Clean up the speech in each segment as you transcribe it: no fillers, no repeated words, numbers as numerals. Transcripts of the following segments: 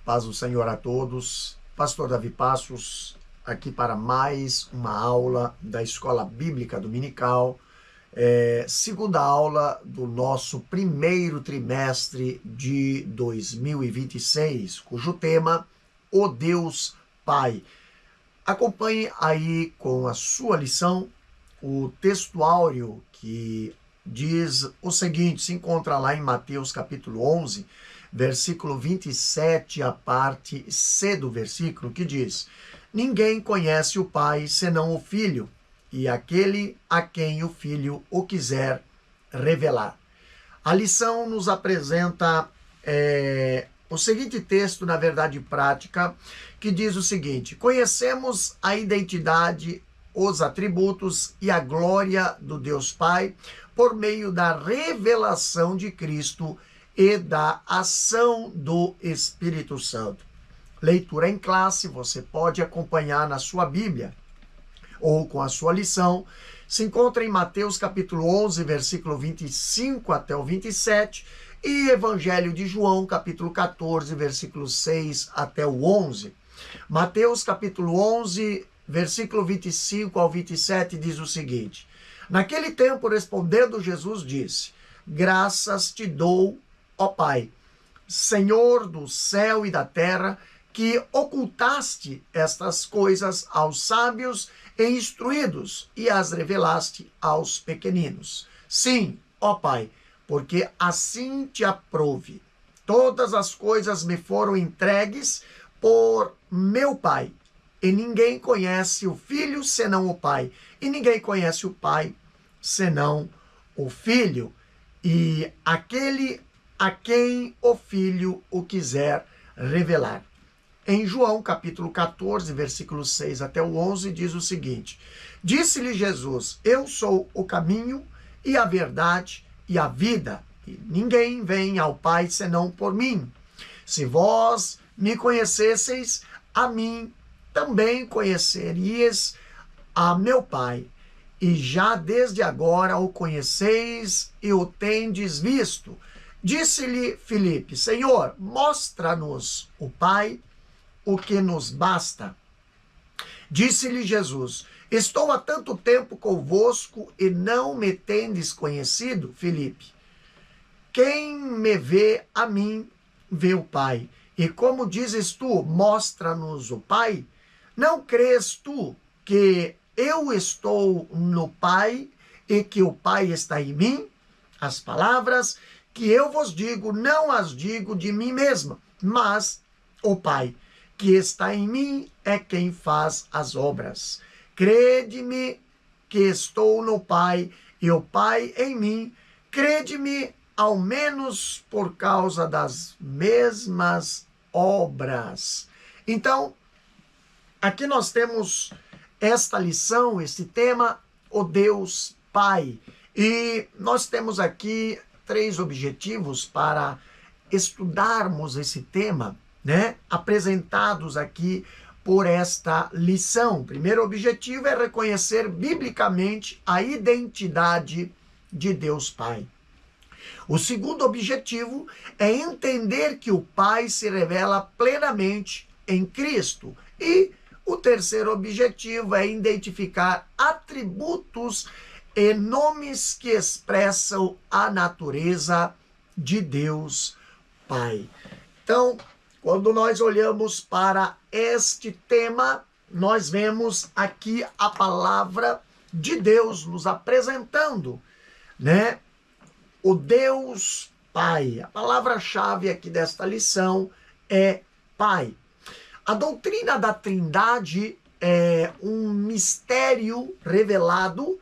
Paz do Senhor a todos. Pastor Davi Passos, aqui para mais uma aula da Escola Bíblica Dominical, segunda aula do nosso primeiro trimestre de 2026, cujo tema, O Deus Pai. Acompanhe aí com a sua lição o textuário que diz o seguinte, se encontra lá em Mateus capítulo 11, versículo 27, a parte C do versículo, que diz: ninguém conhece o Pai senão o Filho, e aquele a quem o Filho o quiser revelar. A lição nos apresenta o seguinte texto, na verdade prática, que diz o seguinte: conhecemos a identidade, os atributos e a glória do Deus Pai por meio da revelação de Cristo e da ação do Espírito Santo. Leitura em classe, você pode acompanhar na sua Bíblia ou com a sua lição. Se encontra em Mateus capítulo 11, versículo 25 até o 27 e Evangelho de João capítulo 14, versículo 6 até o 11. Mateus capítulo 11, versículo 25 ao 27 diz o seguinte: naquele tempo, respondendo Jesus, disse: graças te dou, ó Pai, Senhor do céu e da terra, que ocultaste estas coisas aos sábios e instruídos e as revelaste aos pequeninos. Sim, ó Pai, porque assim te aprouve. Todas as coisas me foram entregues por meu Pai, e ninguém conhece o Filho senão o Pai, e ninguém conhece o Pai senão o Filho, e aquele a quem o Filho o quiser revelar. Em João capítulo 14, versículos 6 até o 11, diz o seguinte: disse-lhe Jesus: eu sou o caminho e a verdade e a vida, e ninguém vem ao Pai senão por mim. Se vós me conhecesseis, a mim também conhecerias a meu Pai, e já desde agora o conheceis e o tendes visto. Disse-lhe Filipe: Senhor, mostra-nos o Pai, o que nos basta. Disse-lhe Jesus: estou há tanto tempo convosco e não me tendes conhecido, Filipe? Quem me vê a mim, vê o Pai. E como dizes tu, mostra-nos o Pai? Não crês tu que eu estou no Pai e que o Pai está em mim? As palavras que eu vos digo, não as digo de mim mesma, mas o Pai que está em mim é quem faz as obras. Crede-me que estou no Pai e o Pai em mim. Crede-me ao menos por causa das mesmas obras. Então, aqui nós temos esta lição, esse tema, o Deus Pai. E nós temos aqui 3 objetivos para estudarmos esse tema, né? Apresentados aqui por esta lição. O primeiro objetivo é reconhecer biblicamente a identidade de Deus Pai. O segundo objetivo é entender que o Pai se revela plenamente em Cristo. E o terceiro objetivo é identificar atributos e nomes que expressam a natureza de Deus Pai. Então, quando nós olhamos para este tema, nós vemos aqui a palavra de Deus nos apresentando, né? O Deus Pai. A palavra-chave aqui desta lição é Pai. A doutrina da Trindade é um mistério revelado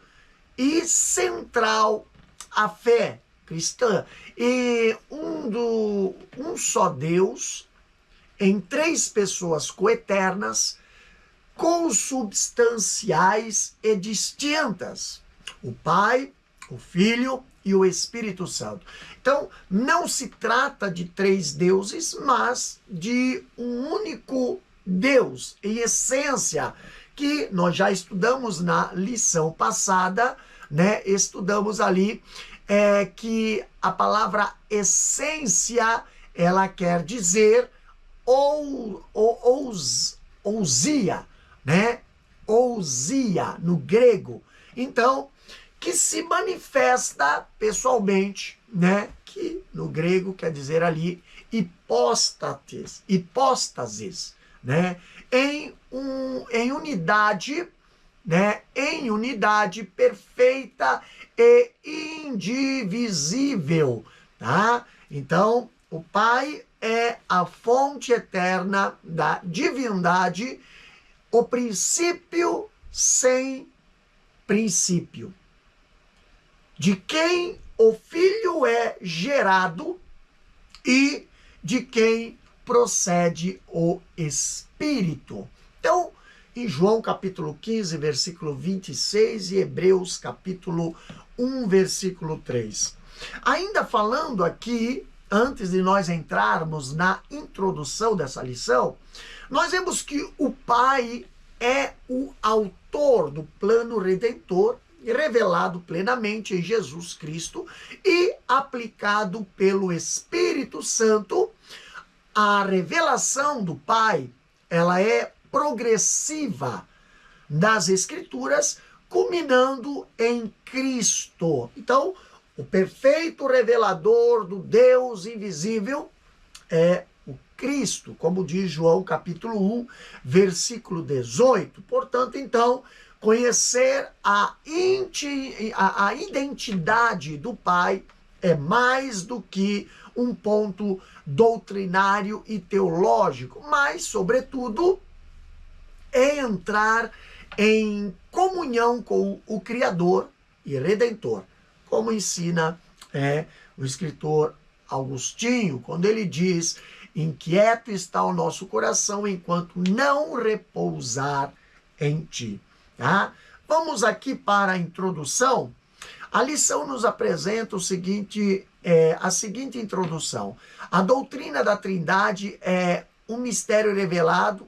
e central à fé cristã. E um só Deus em 3 pessoas coeternas, consubstanciais e distintas. O Pai, o Filho e o Espírito Santo. Então, não se trata de 3 deuses, mas de um único Deus, em essência, que nós já estudamos na lição passada, né? Estudamos ali que a palavra essência, ela quer dizer ousia, né? Ousia no grego. Então, que se manifesta pessoalmente, né? Que no grego quer dizer ali hipóstasis, né? Em unidade, né? Em unidade perfeita e indivisível, tá? Então, o Pai é a fonte eterna da divindade, o princípio sem princípio, de quem o Filho é gerado e de quem procede o Espírito. Então, em João capítulo 15, versículo 26 e Hebreus capítulo 1, versículo 3. Ainda falando aqui, antes de nós entrarmos na introdução dessa lição, nós vemos que o Pai é o autor do plano redentor, revelado plenamente em Jesus Cristo e aplicado pelo Espírito Santo. A revelação do Pai, ela é progressiva nas Escrituras, culminando em Cristo. Então, o perfeito revelador do Deus invisível é o Cristo, como diz João capítulo 1, versículo 18. Portanto, então, conhecer a identidade do Pai é mais do que um ponto doutrinário e teológico, mas, sobretudo, é entrar em comunhão com o Criador e Redentor, como ensina o escritor Agostinho, quando ele diz: inquieto está o nosso coração enquanto não repousar em ti. Tá? Vamos aqui para a introdução. A lição nos apresenta a seguinte introdução. A doutrina da Trindade é um mistério revelado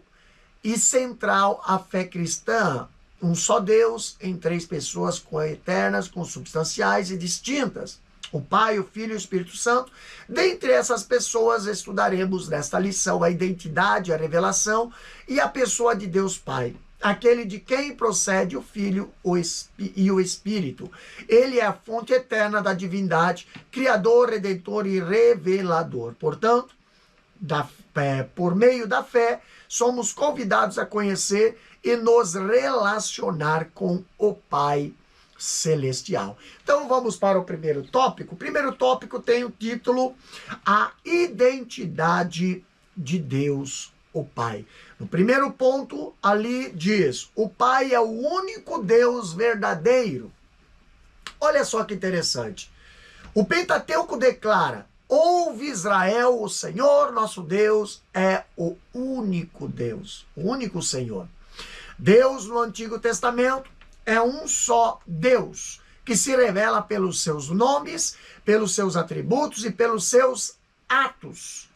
e central à fé cristã. Um só Deus em três pessoas coeternas, consubstanciais e distintas. O Pai, o Filho e o Espírito Santo. Dentre essas pessoas, estudaremos nesta lição a identidade, a revelação e a pessoa de Deus Pai. Aquele de quem procede o Filho e o Espírito. Ele é a fonte eterna da divindade, Criador, Redentor e Revelador. Portanto, por meio da fé, somos convidados a conhecer e nos relacionar com o Pai Celestial. Então vamos para o primeiro tópico. O primeiro tópico tem o título A Identidade de Deus, o Pai. No primeiro ponto, ali diz: o Pai é o único Deus verdadeiro. Olha só que interessante. O Pentateuco declara: ouve Israel, o Senhor nosso Deus é o único Deus, o único Senhor. Deus no Antigo Testamento é um só Deus, que se revela pelos seus nomes, pelos seus atributos e pelos seus atos.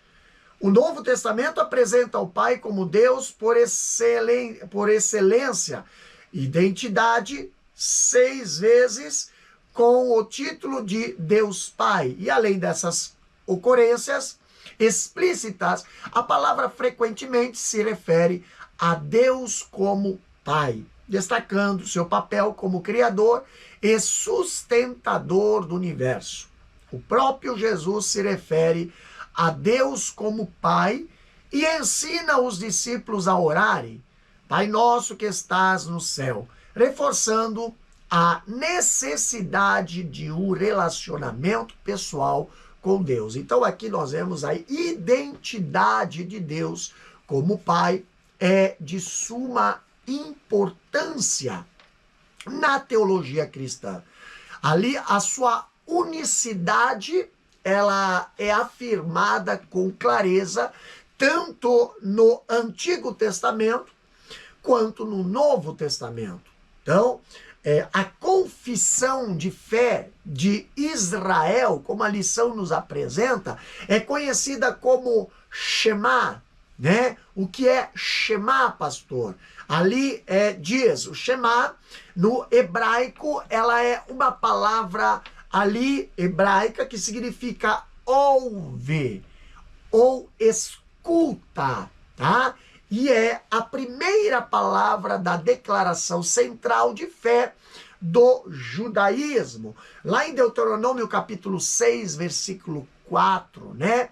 O Novo Testamento apresenta o Pai como Deus por excelência, identidade 6 vezes com o título de Deus Pai. E além dessas ocorrências explícitas, a palavra frequentemente se refere a Deus como Pai, destacando seu papel como Criador e sustentador do universo. O próprio Jesus se refere a Deus como Pai e ensina os discípulos a orarem: Pai nosso que estás no céu, reforçando a necessidade de um relacionamento pessoal com Deus. Então aqui nós vemos a identidade de Deus como Pai é de suma importância na teologia cristã. Ali a sua unicidade, ela é afirmada com clareza tanto no Antigo Testamento quanto no Novo Testamento. Então, a confissão de fé de Israel, como a lição nos apresenta, é conhecida como Shema, né? O que é Shema, pastor? Ali diz, o Shema, no hebraico, ela é uma palavra ali hebraica que significa ouve ou escuta. oculta, tá? E é a primeira palavra da declaração central de fé do judaísmo. Lá em Deuteronômio capítulo 6, versículo 4, né?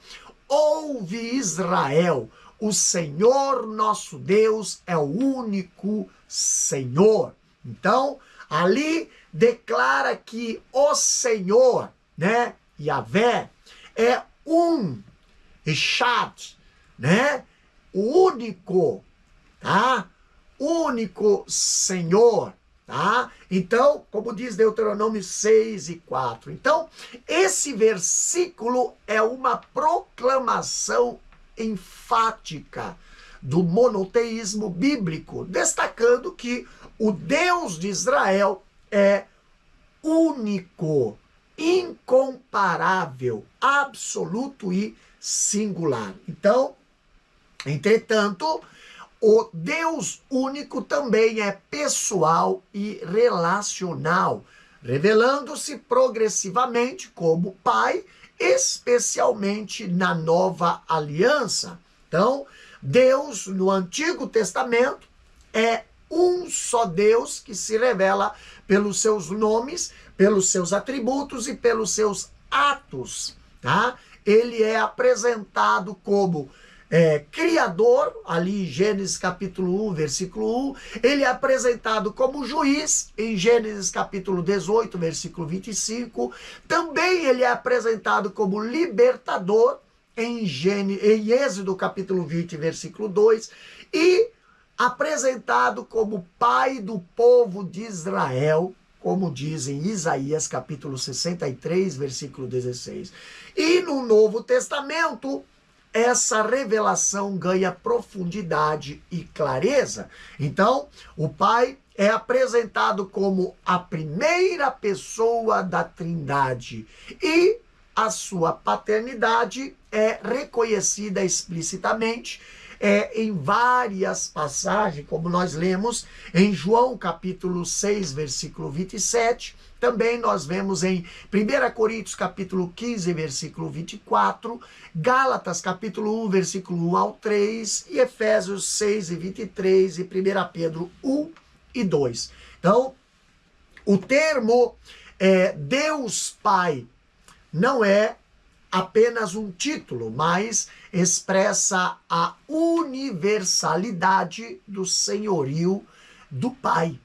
Ouve Israel, o Senhor nosso Deus é o único Senhor. Então, ali declara que o Senhor, né, Yahvé, é um, Echad, né, o único, tá? Único Senhor, tá? Então, como diz Deuteronômio 6 e 4. Então, esse versículo é uma proclamação enfática do monoteísmo bíblico, destacando que o Deus de Israel é único, incomparável, absoluto e singular. Então, entretanto, o Deus único também é pessoal e relacional, revelando-se progressivamente como Pai, especialmente na Nova Aliança. Então, Deus no Antigo Testamento é um só Deus que se revela pelos seus nomes, pelos seus atributos e pelos seus atos, tá? Ele é apresentado como Criador, ali em Gênesis capítulo 1, versículo 1. Ele é apresentado como juiz, em Gênesis capítulo 18, versículo 25. Também ele é apresentado como libertador, em Êxodo capítulo 20, versículo 2. E apresentado como pai do povo de Israel, como diz em Isaías capítulo 63, versículo 16. E no Novo Testamento, essa revelação ganha profundidade e clareza. Então, o Pai é apresentado como a primeira pessoa da Trindade e a sua paternidade é reconhecida explicitamente em várias passagens, como nós lemos em João capítulo 6, versículo 27, também nós vemos em 1 Coríntios capítulo 15, versículo 24, Gálatas capítulo 1, versículo 1 ao 3, e Efésios 6 e 23, e 1 Pedro 1 e 2. Então, o termo Deus Pai não é apenas um título, mas expressa a universalidade do senhorio do Pai,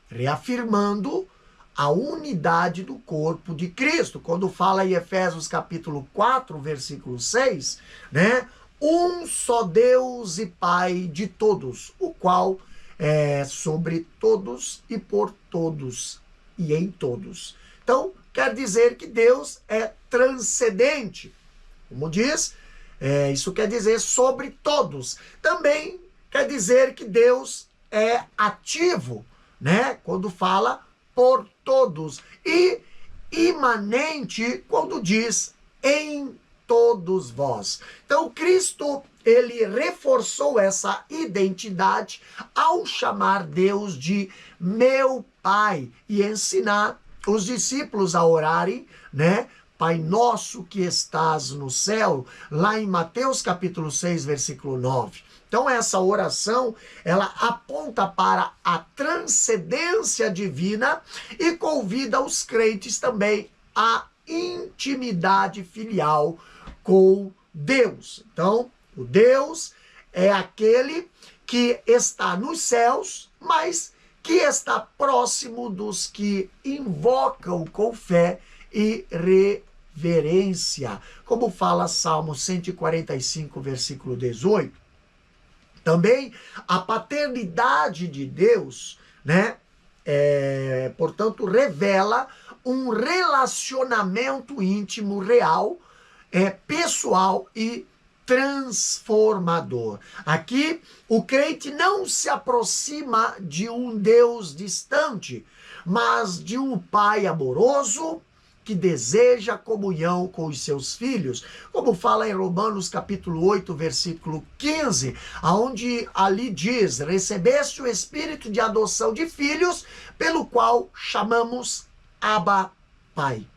reafirmando a unidade do corpo de Cristo. Quando fala em Efésios capítulo 4, versículo 6, né? Um só Deus e Pai de todos, o qual é sobre todos e por todos e em todos. Então, quer dizer que Deus é transcendente. Como diz, isso quer dizer sobre todos. Também quer dizer que Deus é ativo, né? Quando fala por todos. E imanente quando diz em todos vós. Então, Cristo, ele reforçou essa identidade ao chamar Deus de meu Pai e ensinar os discípulos a orarem, né? Pai nosso que estás no céu, lá em Mateus capítulo 6, versículo 9. Então essa oração, ela aponta para a transcendência divina e convida os crentes também à intimidade filial com Deus. Então, o Deus é aquele que está nos céus, mas que está próximo dos que invocam com fé e reverência, como fala Salmo 145, versículo 18. Também a paternidade de Deus, né, portanto, revela um relacionamento íntimo, real, pessoal e transformador. Aqui, o crente não se aproxima de um Deus distante, mas de um Pai amoroso que deseja comunhão com os seus filhos, como fala em Romanos capítulo 8, versículo 15, onde ali diz: recebeste o espírito de adoção de filhos, pelo qual chamamos Abba, Pai.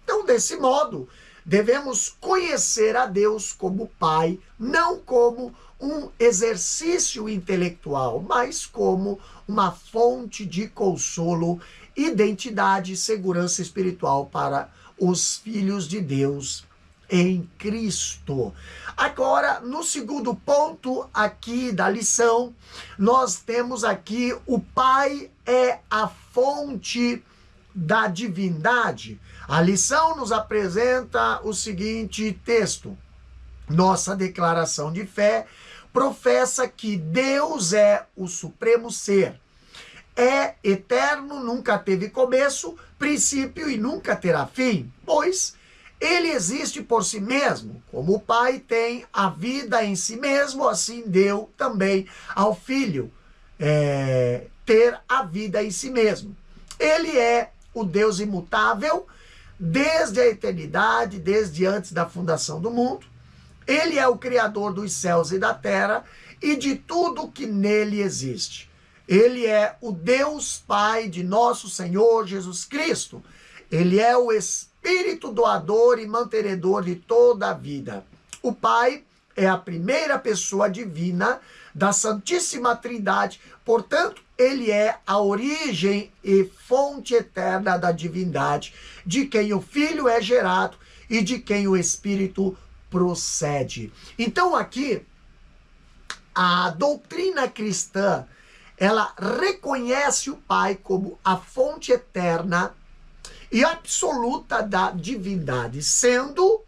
Então, desse modo, devemos conhecer a Deus como Pai, não como um exercício intelectual, mas como uma fonte de consolo, identidade e segurança espiritual para os filhos de Deus em Cristo. Agora, no segundo ponto aqui da lição, nós temos aqui o Pai é a fonte da divindade. A lição nos apresenta o seguinte texto: nossa declaração de fé professa que Deus é o supremo ser. É eterno, nunca teve começo, princípio e nunca terá fim, pois ele existe por si mesmo. Como o Pai tem a vida em si mesmo, assim deu também ao Filho ter a vida em si mesmo. Ele é o Deus imutável desde a eternidade, desde antes da fundação do mundo. Ele é o Criador dos céus e da terra e de tudo que nele existe. Ele é o Deus Pai de nosso Senhor Jesus Cristo. Ele é o Espírito doador e mantenedor de toda a vida. O Pai é a primeira pessoa divina da Santíssima Trindade, portanto, ele é a origem e fonte eterna da divindade, de quem o Filho é gerado e de quem o Espírito procede. Então aqui, a doutrina cristã, ela reconhece o Pai como a fonte eterna e absoluta da divindade, sendo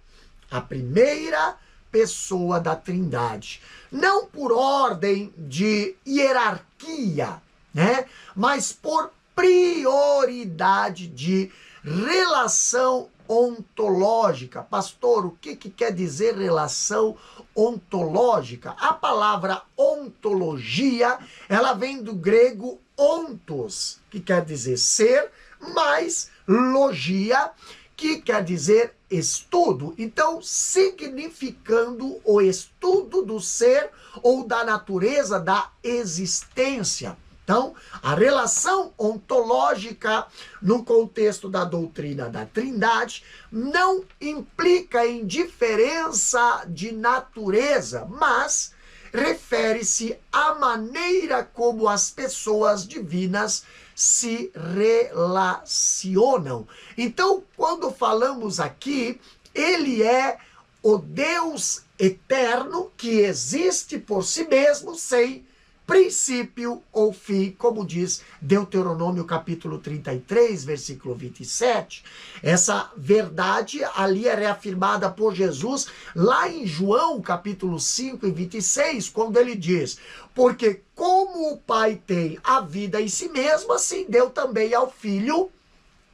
a primeira pessoa da Trindade. Não por ordem de hierarquia, né? Mas por prioridade de relação ontológica. Pastor, o que quer dizer relação ontológica? A palavra ontologia, ela vem do grego ontos, que quer dizer ser, mais logia, que quer dizer estudo. Então, significando o estudo do ser ou da natureza da existência. Então, a relação ontológica no contexto da doutrina da Trindade não implica em diferença de natureza, mas refere-se à maneira como as pessoas divinas se relacionam. Então, quando falamos aqui, ele é o Deus eterno que existe por si mesmo, sem princípio ou fim, como diz Deuteronômio capítulo 33, versículo 27. Essa verdade ali é reafirmada por Jesus lá em João capítulo 5 e 26, quando ele diz: porque como o Pai tem a vida em si mesmo, assim deu também ao Filho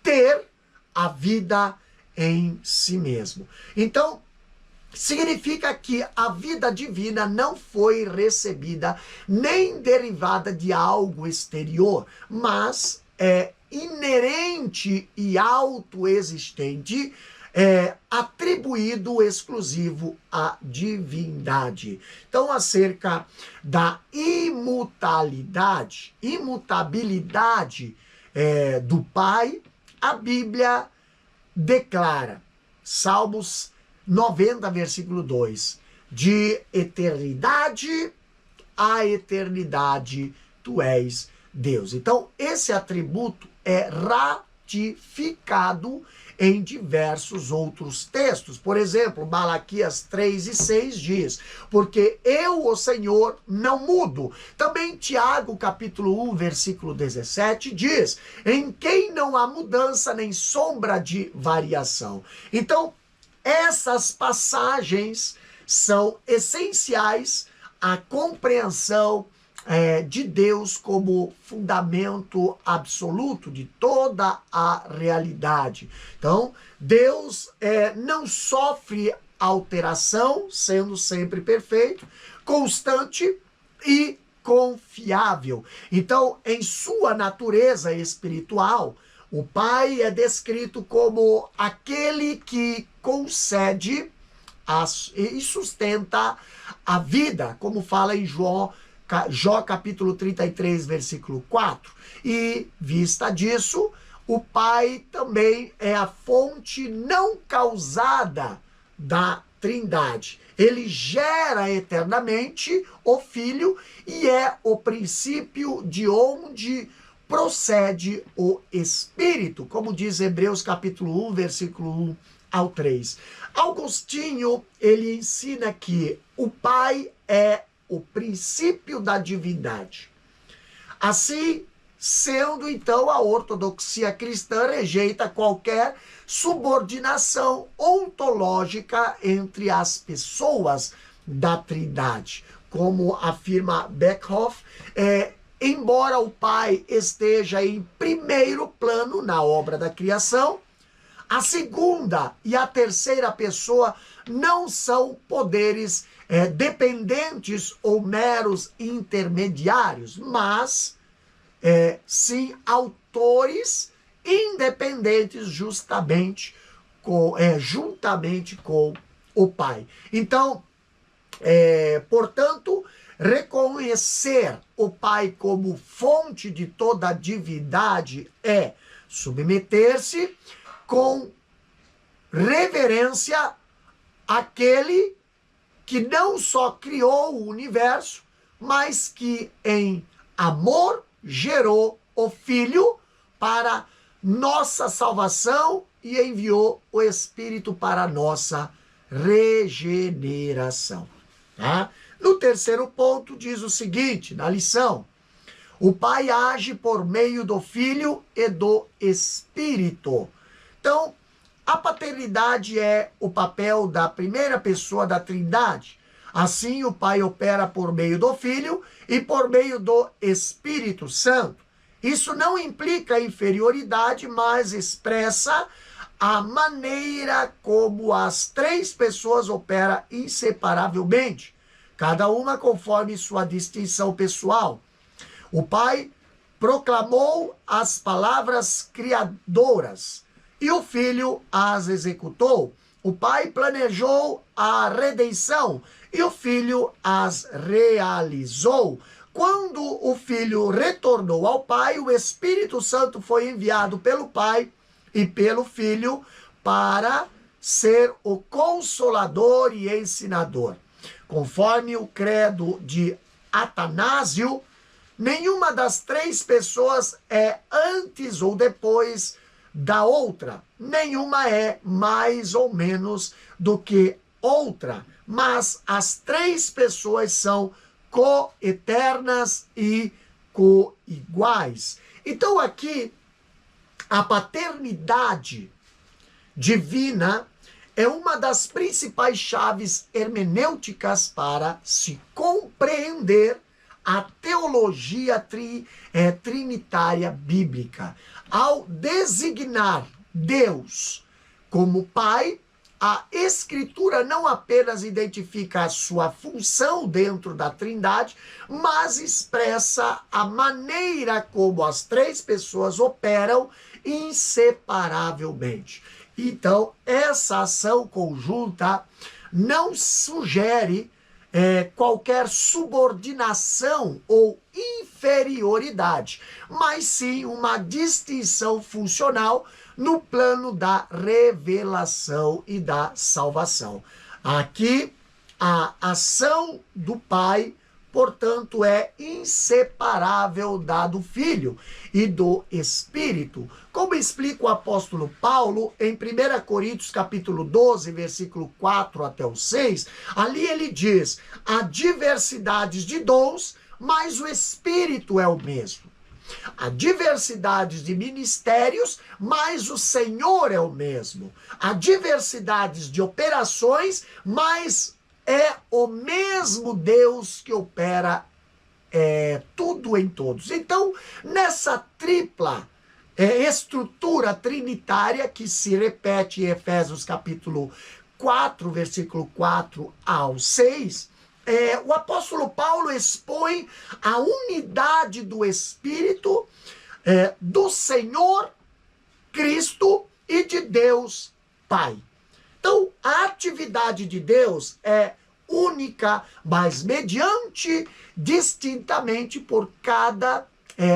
ter a vida em si mesmo. Então, significa que a vida divina não foi recebida nem derivada de algo exterior, mas é inerente e autoexistente, atribuído exclusivo à divindade. Então, acerca da imutabilidade do Pai, a Bíblia declara, Salmos 90, versículo 2, de eternidade a eternidade tu és Deus. Então, esse atributo é ratificado em diversos outros textos. Por exemplo, Malaquias 3 e 6 diz: porque eu, o Senhor, não mudo. Também Tiago, capítulo 1, versículo 17, diz: em quem não há mudança nem sombra de variação. Então, essas passagens são essenciais à compreensão de Deus como fundamento absoluto de toda a realidade. Então, Deus não sofre alteração, sendo sempre perfeito, constante e confiável. Então, em sua natureza espiritual, o Pai é descrito como aquele que concede e sustenta a vida, como fala em Jó capítulo 33, versículo 4. E, vista disso, o Pai também é a fonte não causada da Trindade. Ele gera eternamente o Filho e é o princípio de onde procede o Espírito, como diz Hebreus capítulo 1, versículo 1 ao 3. Agostinho, ele ensina que o Pai é o princípio da divindade. Assim, sendo então, a ortodoxia cristã rejeita qualquer subordinação ontológica entre as pessoas da Trindade. Como afirma Beckhoff, embora o Pai esteja em primeiro plano na obra da criação, a segunda e a terceira pessoa não são poderes dependentes ou meros intermediários, mas sim autores independentes juntamente com o Pai. Então, portanto, reconhecer o Pai como fonte de toda a divindade é submeter-se com reverência àquele que não só criou o universo, mas que em amor gerou o Filho para nossa salvação e enviou o Espírito para nossa regeneração. Tá? No terceiro ponto diz o seguinte, na lição: o Pai age por meio do Filho e do Espírito. Então, a paternidade é o papel da primeira pessoa da Trindade. Assim, o Pai opera por meio do Filho e por meio do Espírito Santo. Isso não implica inferioridade, mas expressa a maneira como as três pessoas operam inseparavelmente, cada uma conforme sua distinção pessoal. O Pai proclamou as palavras criadoras e o Filho as executou. O Pai planejou a redenção e o Filho as realizou. Quando o Filho retornou ao Pai, o Espírito Santo foi enviado pelo Pai e pelo Filho para ser o consolador e ensinador. Conforme o credo de Atanásio, nenhuma das três pessoas é antes ou depois da outra. Nenhuma é mais ou menos do que outra, mas as três pessoas são coeternas e coiguais. Então aqui, a paternidade divina é uma das principais chaves hermenêuticas para se compreender a teologia trinitária bíblica. Ao designar Deus como Pai, a Escritura não apenas identifica a sua função dentro da Trindade, mas expressa a maneira como as três pessoas operam inseparavelmente. Então, essa ação conjunta não sugere qualquer subordinação ou inferioridade, mas sim uma distinção funcional no plano da revelação e da salvação. Aqui, a ação do Pai, portanto, é inseparável da do Filho e do Espírito. Como explica o apóstolo Paulo em 1 Coríntios capítulo 12, versículo 4 até o 6, ali ele diz: há diversidades de dons, mas o Espírito é o mesmo. Há diversidades de ministérios, mas o Senhor é o mesmo. Há diversidades de operações, mas é o mesmo Deus que opera tudo em todos. Então, nessa tripla estrutura trinitária que se repete em Efésios capítulo 4, versículo 4 ao 6, o apóstolo Paulo expõe a unidade do Espírito, do Senhor Cristo e de Deus Pai. Então, a atividade de Deus é única, mas mediante, distintamente por cada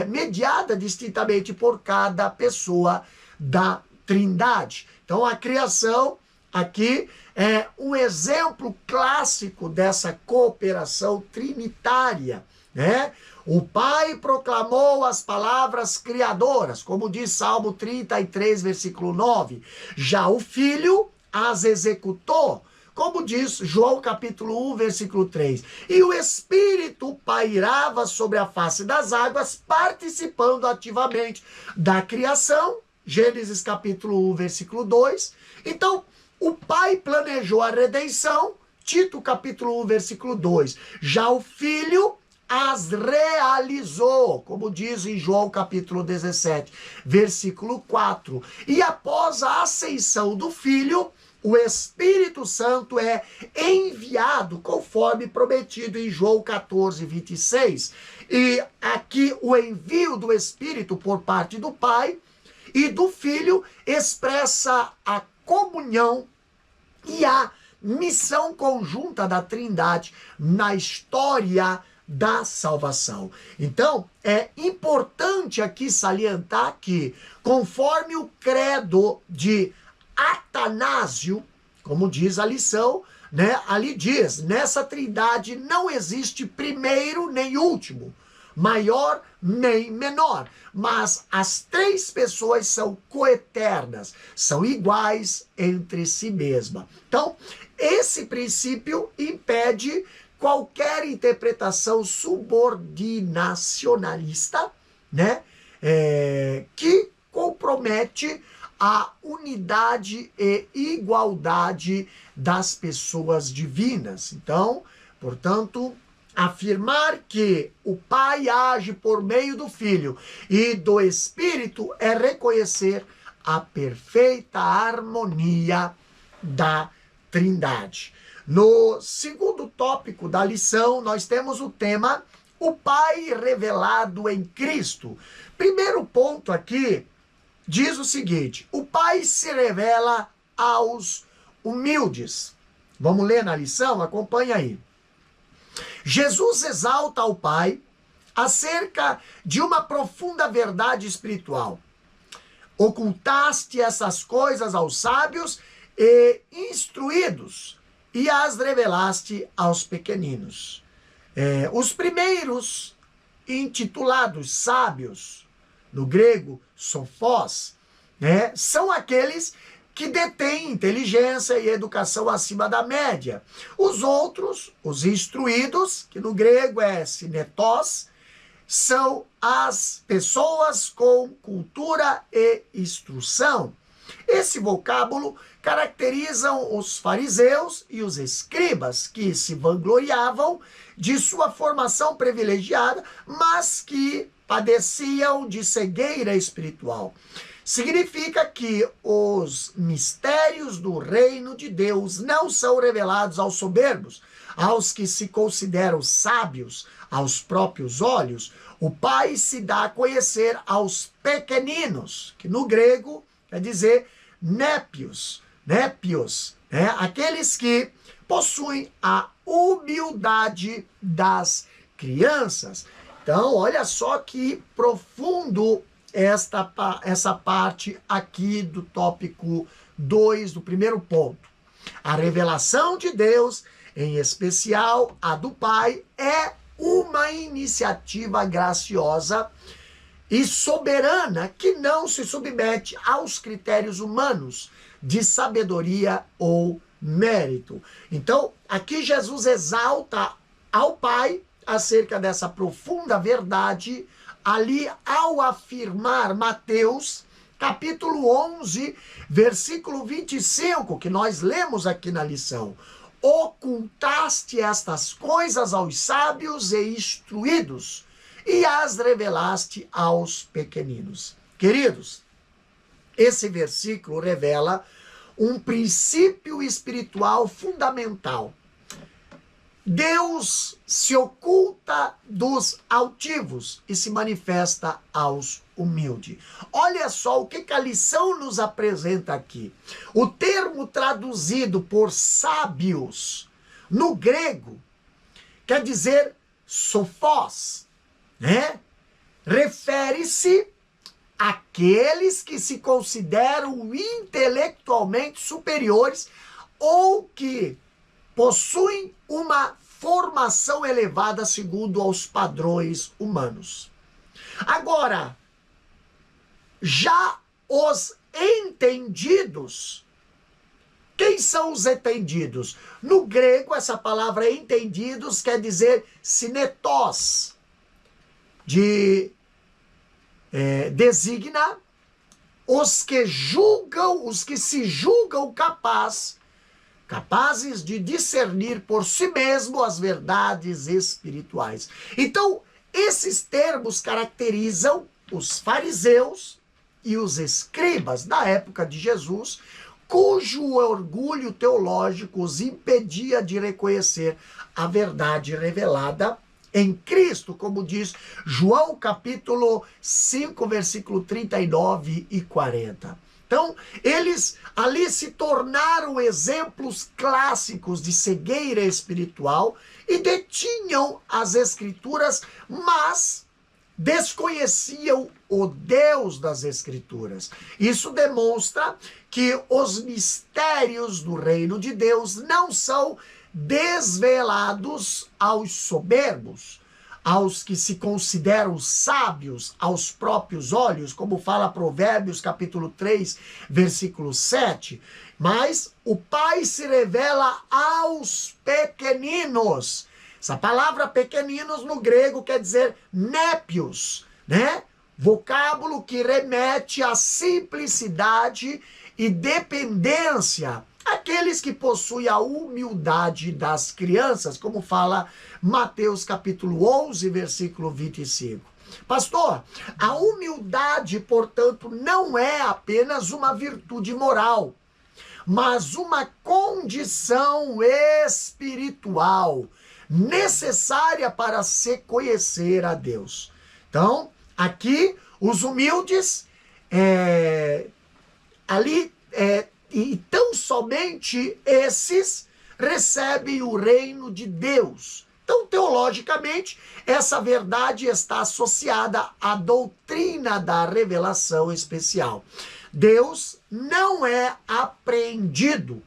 mediada distintamente por cada pessoa da Trindade. Então a criação aqui é um exemplo clássico dessa cooperação trinitária, né? O Pai proclamou as palavras criadoras, como diz Salmo 33, versículo 9. Já o Filho as executou, como diz João capítulo 1, versículo 3. E o Espírito pairava sobre a face das águas, participando ativamente da criação, Gênesis capítulo 1, versículo 2. Então, o Pai planejou a redenção, Tito capítulo 1, versículo 2. Já o Filho as realizou, como diz em João capítulo 17, versículo 4. E após a ascensão do Filho, o Espírito Santo é enviado, conforme prometido em João 14, 26. E aqui o envio do Espírito por parte do Pai e do Filho expressa a comunhão e a missão conjunta da Trindade na história da salvação. Então, é importante aqui salientar que, conforme o credo de Atanásio, como diz a lição, né, ali diz, nessa Trindade não existe primeiro nem último, maior nem menor, mas as três pessoas são coeternas, são iguais entre si mesmas. Então, esse princípio impede qualquer interpretação subordinacionalista, né, que compromete a unidade e igualdade das pessoas divinas. Então, portanto, afirmar que o Pai age por meio do Filho e do Espírito é reconhecer a perfeita harmonia da Trindade. No segundo tópico da lição, nós temos o tema o Pai revelado em Cristo. Primeiro ponto aqui diz o seguinte: o Pai se revela aos humildes. Vamos ler na lição? Acompanha aí. Jesus exalta ao Pai acerca de uma profunda verdade espiritual. Ocultaste essas coisas aos sábios e instruídos, e as revelaste aos pequeninos. Os primeiros, intitulados sábios, no grego, sofós, são aqueles que detêm inteligência e educação acima da média. Os outros, os instruídos, que no grego é sinetós, são as pessoas com cultura e instrução. Esse vocábulo caracterizam os fariseus e os escribas, que se vangloriavam de sua formação privilegiada, mas que padeciam de cegueira espiritual. Significa que os mistérios do reino de Deus não são revelados aos soberbos, aos que se consideram sábios aos próprios olhos. O Pai se dá a conhecer aos pequeninos, que no grego quer dizer népios, aqueles que possuem a humildade das crianças. Então, olha só que profundo essa parte aqui do tópico 2, do primeiro ponto. A revelação de Deus, em especial a do Pai, é uma iniciativa graciosa e soberana que não se submete aos critérios humanos de sabedoria ou mérito. Então, aqui Jesus exalta ao Pai acerca dessa profunda verdade, ali ao afirmar Mateus, capítulo 11, versículo 25, que nós lemos aqui na lição. Ocultaste estas coisas aos sábios e instruídos, e as revelaste aos pequeninos. Queridos, esse versículo revela um princípio espiritual fundamental. Deus se oculta dos altivos e se manifesta aos humildes. Olha só o que a lição nos apresenta aqui. O termo traduzido por sábios, no grego, quer dizer sofós, refere-se àqueles que se consideram intelectualmente superiores ou que possuem uma formação elevada segundo aos padrões humanos. Agora, já os entendidos, quem são os entendidos? No grego, essa palavra entendidos quer dizer sinetós, designa os que julgam, os que se julgam capazes de discernir por si mesmo as verdades espirituais. Então, esses termos caracterizam os fariseus e os escribas da época de Jesus, cujo orgulho teológico os impedia de reconhecer a verdade revelada em Cristo, como diz João capítulo 5, versículo 39 e 40. Então, eles ali se tornaram exemplos clássicos de cegueira espiritual e detinham as Escrituras, mas desconheciam o Deus das Escrituras. Isso demonstra que os mistérios do reino de Deus não são desvelados aos soberbos, aos que se consideram sábios aos próprios olhos, como fala Provérbios capítulo 3, versículo 7. Mas o Pai se revela aos pequeninos. Essa palavra pequeninos no grego quer dizer népios, né? Vocábulo que remete à simplicidade e dependência. Aqueles que possuem a humildade das crianças, como fala Mateus capítulo 11, versículo 25. Pastor, a humildade, portanto, não é apenas uma virtude moral, mas uma condição espiritual necessária para se conhecer a Deus. Então, aqui, os humildes, e tão somente esses recebem o reino de Deus. Então, teologicamente, essa verdade está associada à doutrina da revelação especial. Deus não é apreendido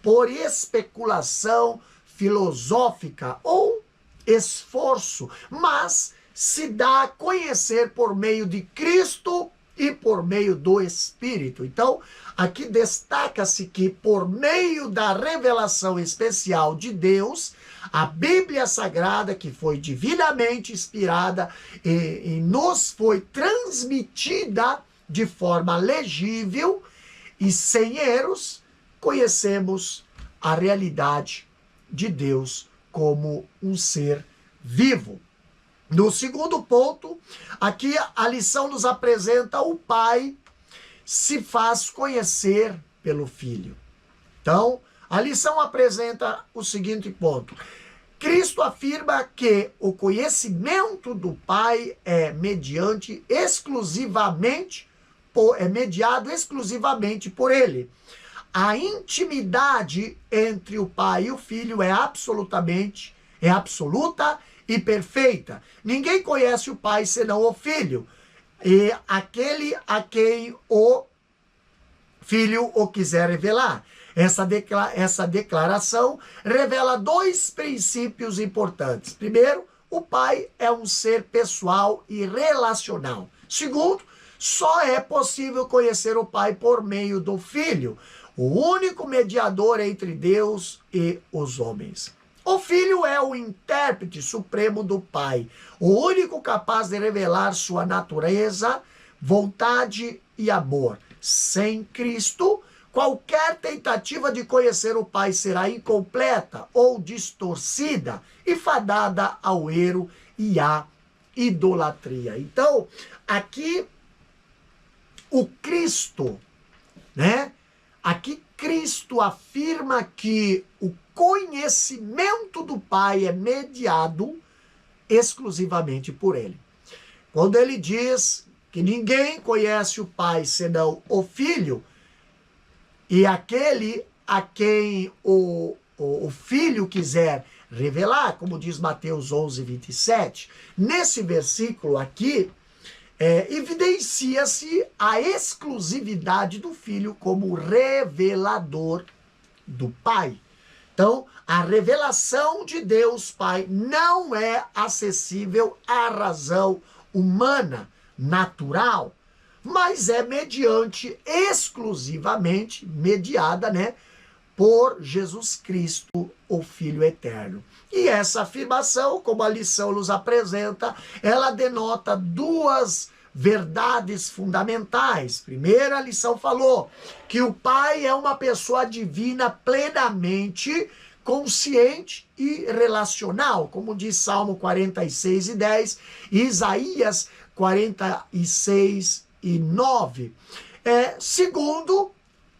por especulação filosófica ou esforço, mas se dá a conhecer por meio de Cristo e por meio do Espírito. Então, aqui destaca-se que por meio da revelação especial de Deus, a Bíblia Sagrada, que foi divinamente inspirada e nos foi transmitida de forma legível e sem erros, conhecemos a realidade de Deus como um ser vivo. No segundo ponto, aqui a lição nos apresenta o Pai se faz conhecer pelo Filho. Então, a lição apresenta o seguinte ponto. Cristo afirma que o conhecimento do Pai é mediado exclusivamente por Ele. A intimidade entre o Pai e o Filho é absoluta e perfeita. Ninguém conhece o Pai senão o Filho, e aquele a quem o Filho o quiser revelar. Essa declaração revela dois princípios importantes. Primeiro, o Pai é um ser pessoal e relacional. Segundo, só é possível conhecer o Pai por meio do Filho, o único mediador entre Deus e os homens. O Filho é o intérprete supremo do Pai, o único capaz de revelar sua natureza, vontade e amor. Sem Cristo, qualquer tentativa de conhecer o Pai será incompleta ou distorcida e fadada ao erro e à idolatria. Então, aqui o Cristo, né? Aqui Cristo afirma que o conhecimento do Pai é mediado exclusivamente por Ele. Quando ele diz que ninguém conhece o Pai senão o Filho, e aquele a quem o Filho quiser revelar, como diz Mateus 11, 27, nesse versículo aqui, evidencia-se a exclusividade do Filho como revelador do Pai. Então, a revelação de Deus Pai não é acessível à razão humana, natural, mas é exclusivamente mediada, por Jesus Cristo, o Filho Eterno. E essa afirmação, como a lição nos apresenta, ela denota duas verdades fundamentais. Primeiro, a lição falou que o Pai é uma pessoa divina plenamente consciente e relacional, como diz Salmo 46:10 e Isaías 46:9. Segundo,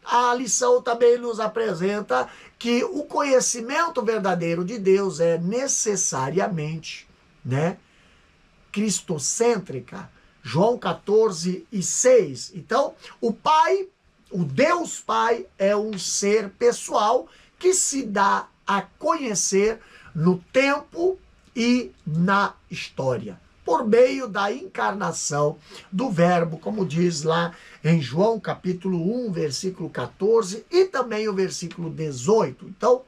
a lição também nos apresenta que o conhecimento verdadeiro de Deus é necessariamente, cristocêntrica. João 14:6. Então, o Pai, o Deus Pai, é um ser pessoal que se dá a conhecer no tempo e na história, por meio da encarnação do Verbo, como diz lá em João capítulo 1, versículo 14 e também o versículo 18. Então,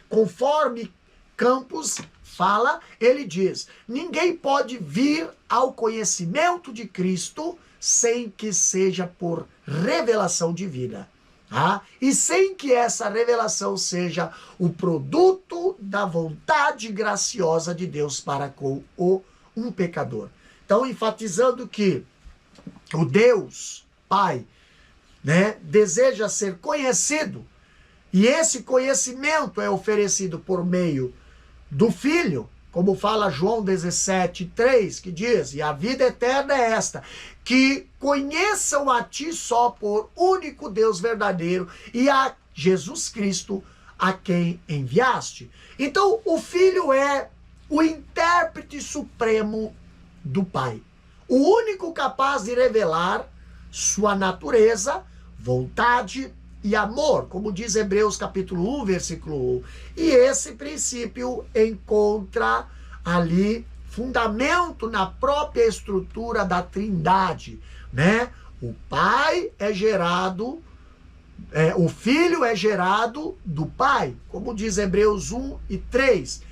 conforme Campos fala, ele diz: ninguém pode vir ao conhecimento de Cristo sem que seja por revelação divina. E sem que essa revelação seja o produto da vontade graciosa de Deus para com um pecador. Então, enfatizando que o Deus Pai, deseja ser conhecido, e esse conhecimento é oferecido por meio do Filho, como fala João 17:3, que diz: e a vida eterna é esta, que conheçam a ti só por único Deus verdadeiro e a Jesus Cristo a quem enviaste. Então, o Filho é o intérprete supremo do Pai, o único capaz de revelar sua natureza, vontade e amor, como diz Hebreus capítulo 1, versículo 1. E esse princípio encontra ali fundamento na própria estrutura da Trindade, O Pai é gerado, o Filho é gerado do Pai, como diz Hebreus 1:3.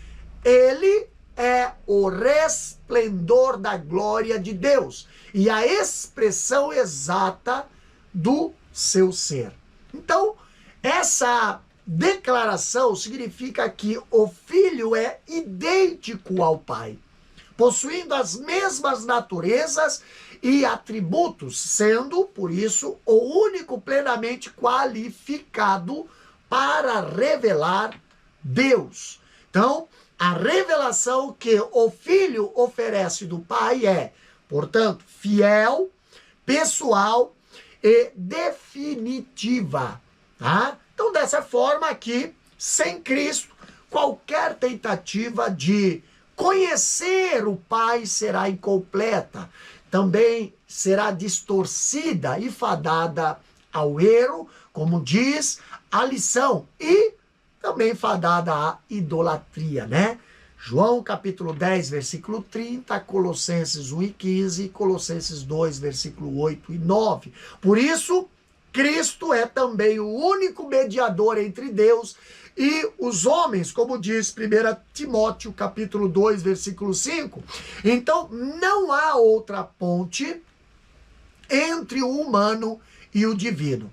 Ele é o resplendor da glória de Deus e a expressão exata do seu ser. Então, essa declaração significa que o Filho é idêntico ao Pai, possuindo as mesmas naturezas e atributos, sendo, por isso, o único plenamente qualificado para revelar Deus. Então, a revelação que o Filho oferece do Pai é, portanto, fiel, pessoal e definitiva. Então, dessa forma aqui, sem Cristo, qualquer tentativa de conhecer o Pai será incompleta, também será distorcida e fadada ao erro, como diz a lição, e também fadada à idolatria, João capítulo 10, versículo 30, Colossenses 1:15 e Colossenses 2, versículo 8 e 9. Por isso, Cristo é também o único mediador entre Deus e os homens, como diz 1 Timóteo capítulo 2, versículo 5. Então, não há outra ponte entre o humano e o divino.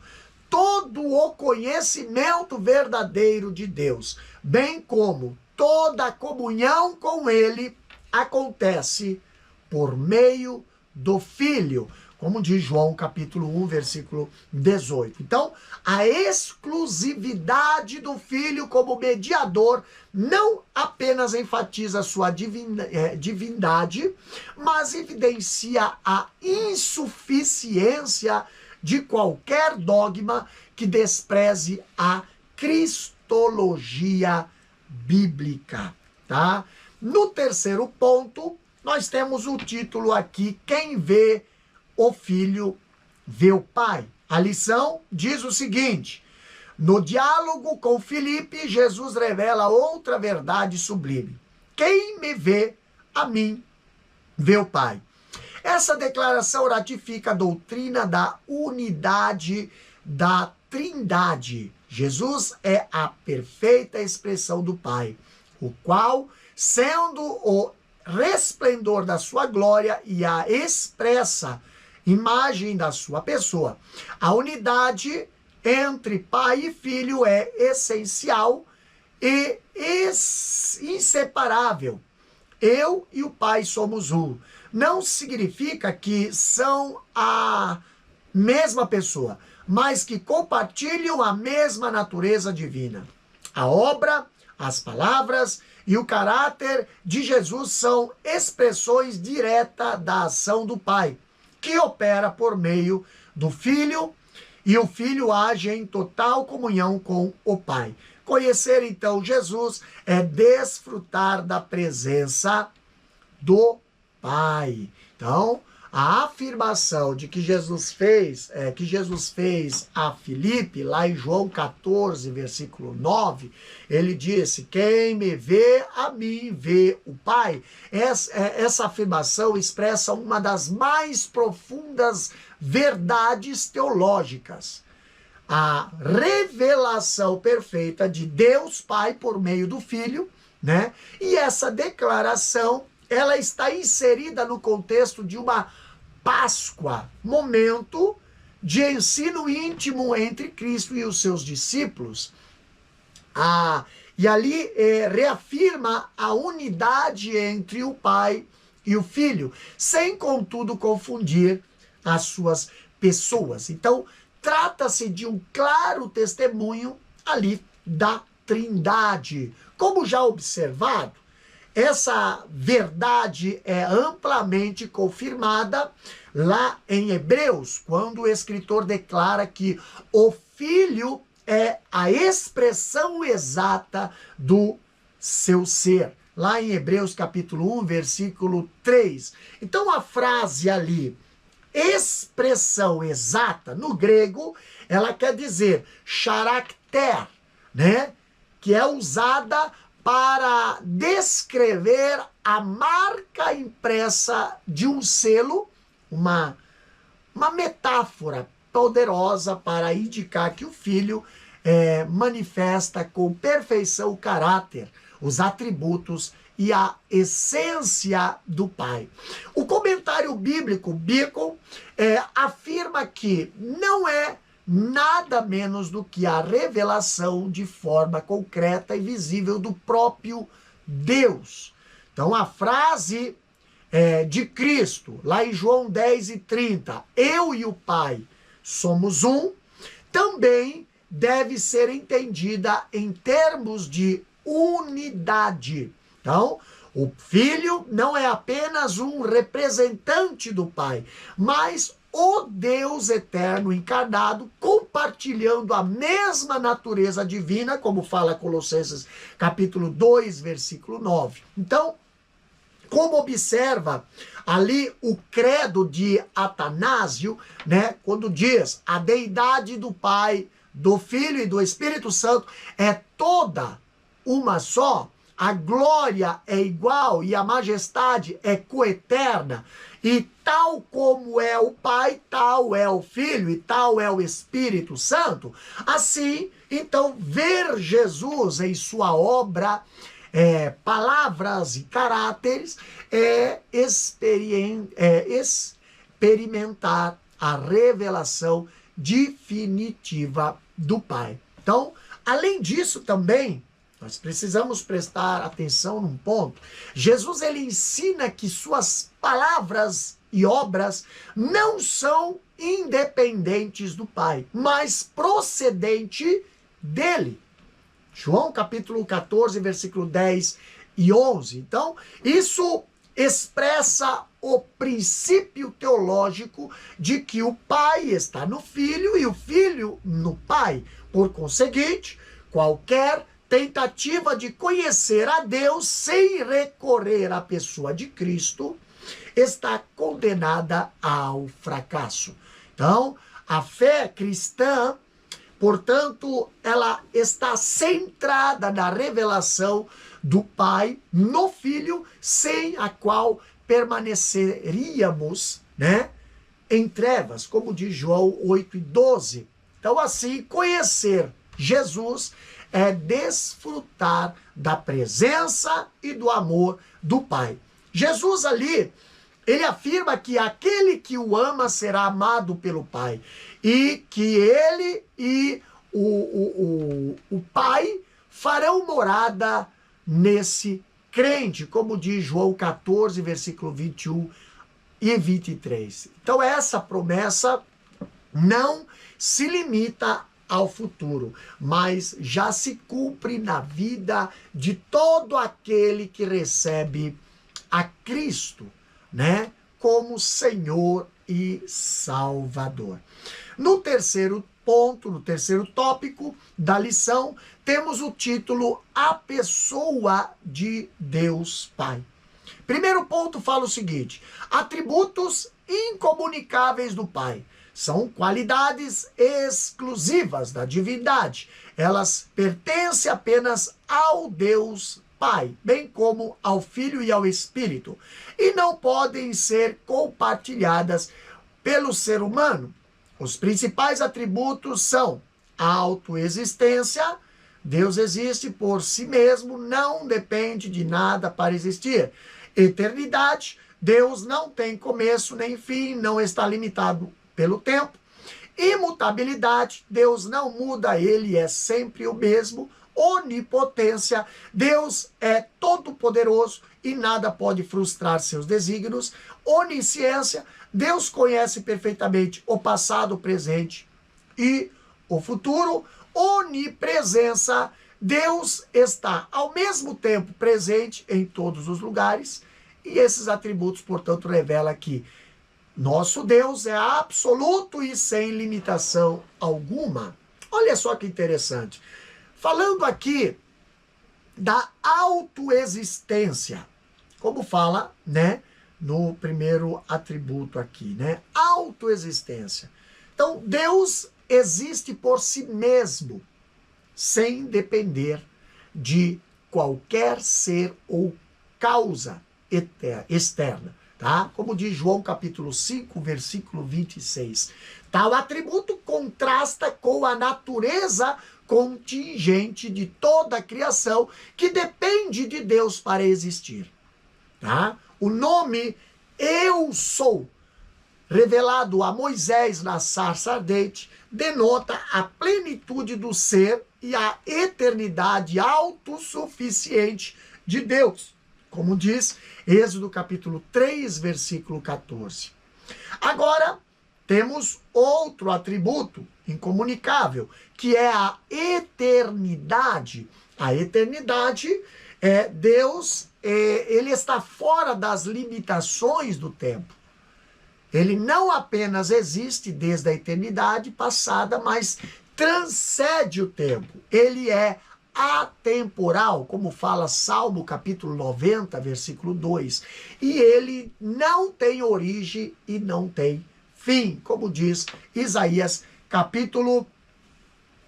Todo o conhecimento verdadeiro de Deus, bem como toda a comunhão com Ele, acontece por meio do Filho, como diz João capítulo 1, versículo 18. Então, a exclusividade do Filho como mediador não apenas enfatiza sua divindade, mas evidencia a insuficiência de qualquer dogma que despreze a cristologia bíblica, No terceiro ponto, nós temos o título aqui: quem vê o Filho vê o Pai. A lição diz o seguinte: no diálogo com Filipe, Jesus revela outra verdade sublime: quem me vê, a mim vê o Pai. Essa declaração ratifica a doutrina da unidade da Trindade. Jesus é a perfeita expressão do Pai, o qual, sendo o resplendor da sua glória e a expressa imagem da sua pessoa, a unidade entre Pai e Filho é essencial e inseparável. Eu e o Pai somos um. Não significa que são a mesma pessoa, mas que compartilham a mesma natureza divina. A obra, as palavras e o caráter de Jesus são expressões diretas da ação do Pai, que opera por meio do Filho, e o Filho age em total comunhão com o Pai. Conhecer, então, Jesus é desfrutar da presença do Pai. Então, a afirmação de que Jesus fez a Filipe, lá em João 14, versículo 9, ele disse: quem me vê, a mim vê o Pai. Essa afirmação expressa uma das mais profundas verdades teológicas. A revelação perfeita de Deus Pai por meio do Filho, né? E essa declaração, ela está inserida no contexto de uma Páscoa, momento de ensino íntimo entre Cristo e os seus discípulos. E ali reafirma a unidade entre o Pai e o Filho, sem contudo confundir as suas pessoas. Então, trata-se de um claro testemunho ali da Trindade. Como já observado, essa verdade é amplamente confirmada lá em Hebreus, quando o escritor declara que o Filho é a expressão exata do seu ser. Lá em Hebreus capítulo 1, versículo 3. Então a frase ali, expressão exata, no grego, ela quer dizer character, né? Que é usada para descrever a marca impressa de um selo, uma metáfora poderosa para indicar que o Filho manifesta com perfeição o caráter, os atributos e a essência do Pai. O comentário bíblico, Bacon, afirma que não é nada menos do que a revelação de forma concreta e visível do próprio Deus. Então a frase de Cristo, lá em João 10:30, eu e o Pai somos um, também deve ser entendida em termos de unidade. Então, o Filho não é apenas um representante do Pai, mas o Deus eterno encarnado, compartilhando a mesma natureza divina, como fala Colossenses capítulo 2, versículo 9. Então, como observa ali o credo de Atanásio, né, quando diz a deidade do Pai, do Filho e do Espírito Santo é toda uma só, a glória é igual e a majestade é coeterna, e tal como é o Pai, tal é o Filho e tal é o Espírito Santo. Assim, então, ver Jesus em sua obra, palavras e caráteres, experimentar a revelação definitiva do Pai. Então, além disso também, nós precisamos prestar atenção num ponto. Jesus, ele ensina que suas palavras e obras não são independentes do Pai, mas procedente dele. João capítulo 14, versículo 10 e 11. Então, isso expressa o princípio teológico de que o Pai está no Filho e o Filho no Pai. Por conseguinte, qualquer tentativa de conhecer a Deus sem recorrer à pessoa de Cristo está condenada ao fracasso. Então, a fé cristã, portanto, ela está centrada na revelação do Pai no Filho, sem a qual permaneceríamos, né, em trevas, como diz João 8:12. Então, assim, conhecer Jesus é desfrutar da presença e do amor do Pai. Jesus ali, ele afirma que aquele que o ama será amado pelo Pai, e que ele e o Pai farão morada nesse crente, como diz João 14, versículo 21 e 23. Então essa promessa não se limita ao futuro, mas já se cumpre na vida de todo aquele que recebe a Cristo, né, como Senhor e Salvador. No terceiro ponto, no terceiro tópico da lição, temos o título A Pessoa de Deus Pai. Primeiro ponto fala o seguinte: atributos incomunicáveis do Pai. São qualidades exclusivas da divindade. Elas pertencem apenas ao Deus Pai, bem como ao Filho e ao Espírito, e não podem ser compartilhadas pelo ser humano. Os principais atributos são a autoexistência. Deus existe por si mesmo, não depende de nada para existir. Eternidade. Deus não tem começo nem fim, não está limitado pelo tempo. Imutabilidade. Deus não muda, ele é sempre o mesmo. Onipotência. Deus é todo-poderoso e nada pode frustrar seus desígnios. Onisciência. Deus conhece perfeitamente o passado, o presente e o futuro. Onipresença. Deus está ao mesmo tempo presente em todos os lugares, e esses atributos, portanto, revelam que nosso Deus é absoluto e sem limitação alguma. Olha só que interessante. Falando aqui da autoexistência, como fala, né, no primeiro atributo aqui, né? Autoexistência. Então, Deus existe por si mesmo, sem depender de qualquer ser ou causa externa, tá? Como diz João capítulo 5, versículo 26. Tal atributo contrasta com a natureza contingente de toda a criação que depende de Deus para existir, tá? O nome Eu Sou, revelado a Moisés na sarça ardente, denota a plenitude do ser e a eternidade autossuficiente de Deus, como diz Êxodo capítulo 3, versículo 14. Agora, temos outro atributo incomunicável, que é a eternidade. A eternidade é Deus, ele está fora das limitações do tempo. Ele não apenas existe desde a eternidade passada, mas transcende o tempo. Ele é atemporal, como fala Salmo capítulo 90, versículo 2. E ele não tem origem e não tem fim, como diz Isaías capítulo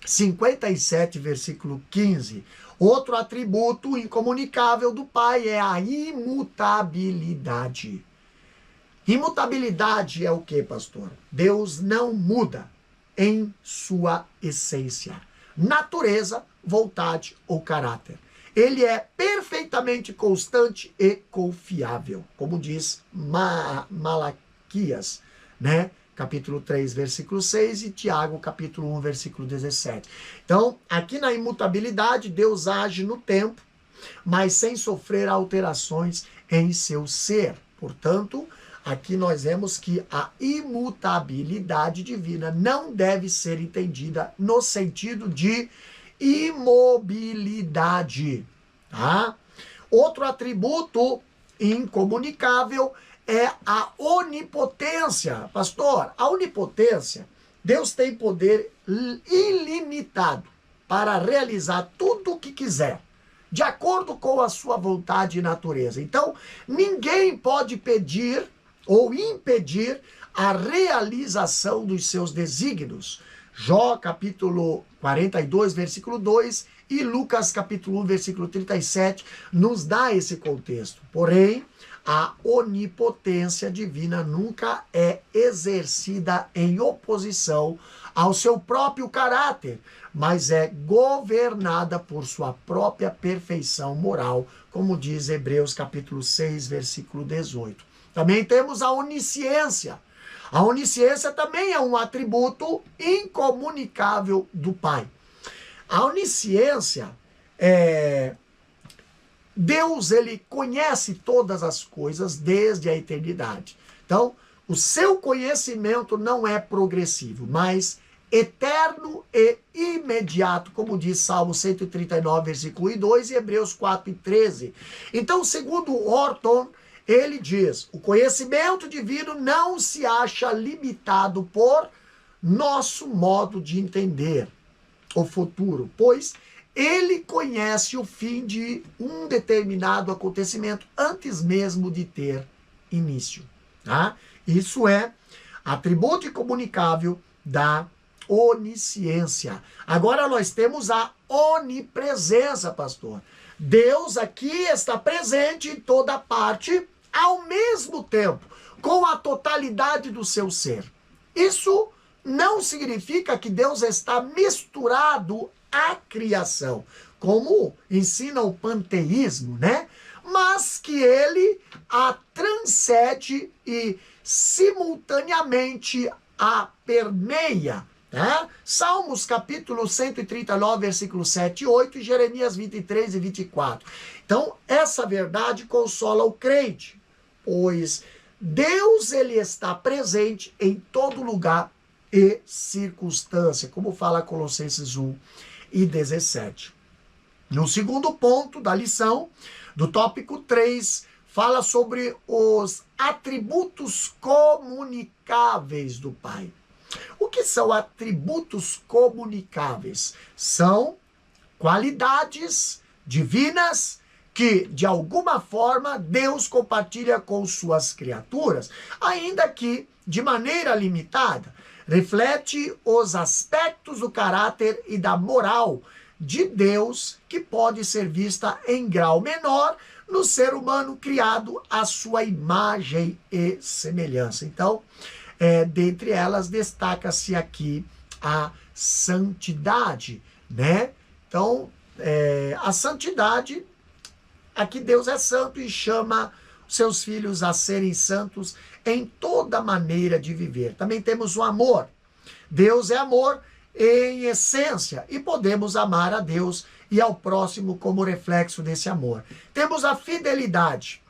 57, versículo 15. Outro atributo incomunicável do Pai é a imutabilidade. Imutabilidade é o que, pastor? Deus não muda em sua essência, natureza, vontade ou caráter. Ele é perfeitamente constante e confiável, como diz Malaquias, né? Capítulo 3, versículo 6 e Tiago, capítulo 1, versículo 17. Então, aqui na imutabilidade, Deus age no tempo, mas sem sofrer alterações em seu ser. Portanto, aqui nós vemos que a imutabilidade divina não deve ser entendida no sentido de imobilidade, tá? Outro atributo incomunicável é a onipotência. Pastor, a onipotência, Deus tem poder ilimitado para realizar tudo o que quiser, de acordo com a sua vontade e natureza. Então, ninguém pode pedir ou impedir a realização dos seus desígnios. Jó, capítulo 42, versículo 2, e Lucas, capítulo 1, versículo 37, nos dá esse contexto. Porém, a onipotência divina nunca é exercida em oposição ao seu próprio caráter, mas é governada por sua própria perfeição moral, como diz Hebreus capítulo 6, versículo 18. Também temos a onisciência. A onisciência também é um atributo incomunicável do Pai. A onisciência Deus, ele conhece todas as coisas desde a eternidade. Então, o seu conhecimento não é progressivo, mas eterno e imediato, como diz Salmo 139, versículo 2 e Hebreus 4 e 13. Então, segundo Orton, ele diz, o conhecimento divino não se acha limitado por nosso modo de entender o futuro, pois ele conhece o fim de um determinado acontecimento antes mesmo de ter início. Tá? Isso é atributo incomunicável da onisciência. Agora nós temos a onipresença, pastor. Deus aqui está presente em toda parte, ao mesmo tempo, com a totalidade do seu ser. Isso não significa que Deus está misturado à criação, como ensina o panteísmo, né? Mas que ele a transcende e simultaneamente a permeia. Né? Salmos capítulo 139, versículo 7 e 8 e Jeremias 23 e 24. Então, essa verdade consola o crente, pois Deus ele está presente em todo lugar e circunstância, como fala Colossenses 1 e 17. No segundo ponto da lição, do tópico 3, fala sobre os atributos comunicáveis do Pai. O que são atributos comunicáveis? São qualidades divinas que, de alguma forma, Deus compartilha com suas criaturas, ainda que de maneira limitada. Reflete os aspectos do caráter e da moral de Deus, que pode ser vista em grau menor no ser humano criado à sua imagem e semelhança. Então, dentre elas, destaca-se aqui a santidade, né? Então, a santidade, aqui Deus é santo e chama seus filhos a serem santos em toda maneira de viver. Também temos o amor. Deus é amor em essência e podemos amar a Deus e ao próximo como reflexo desse amor. Temos a fidelidade.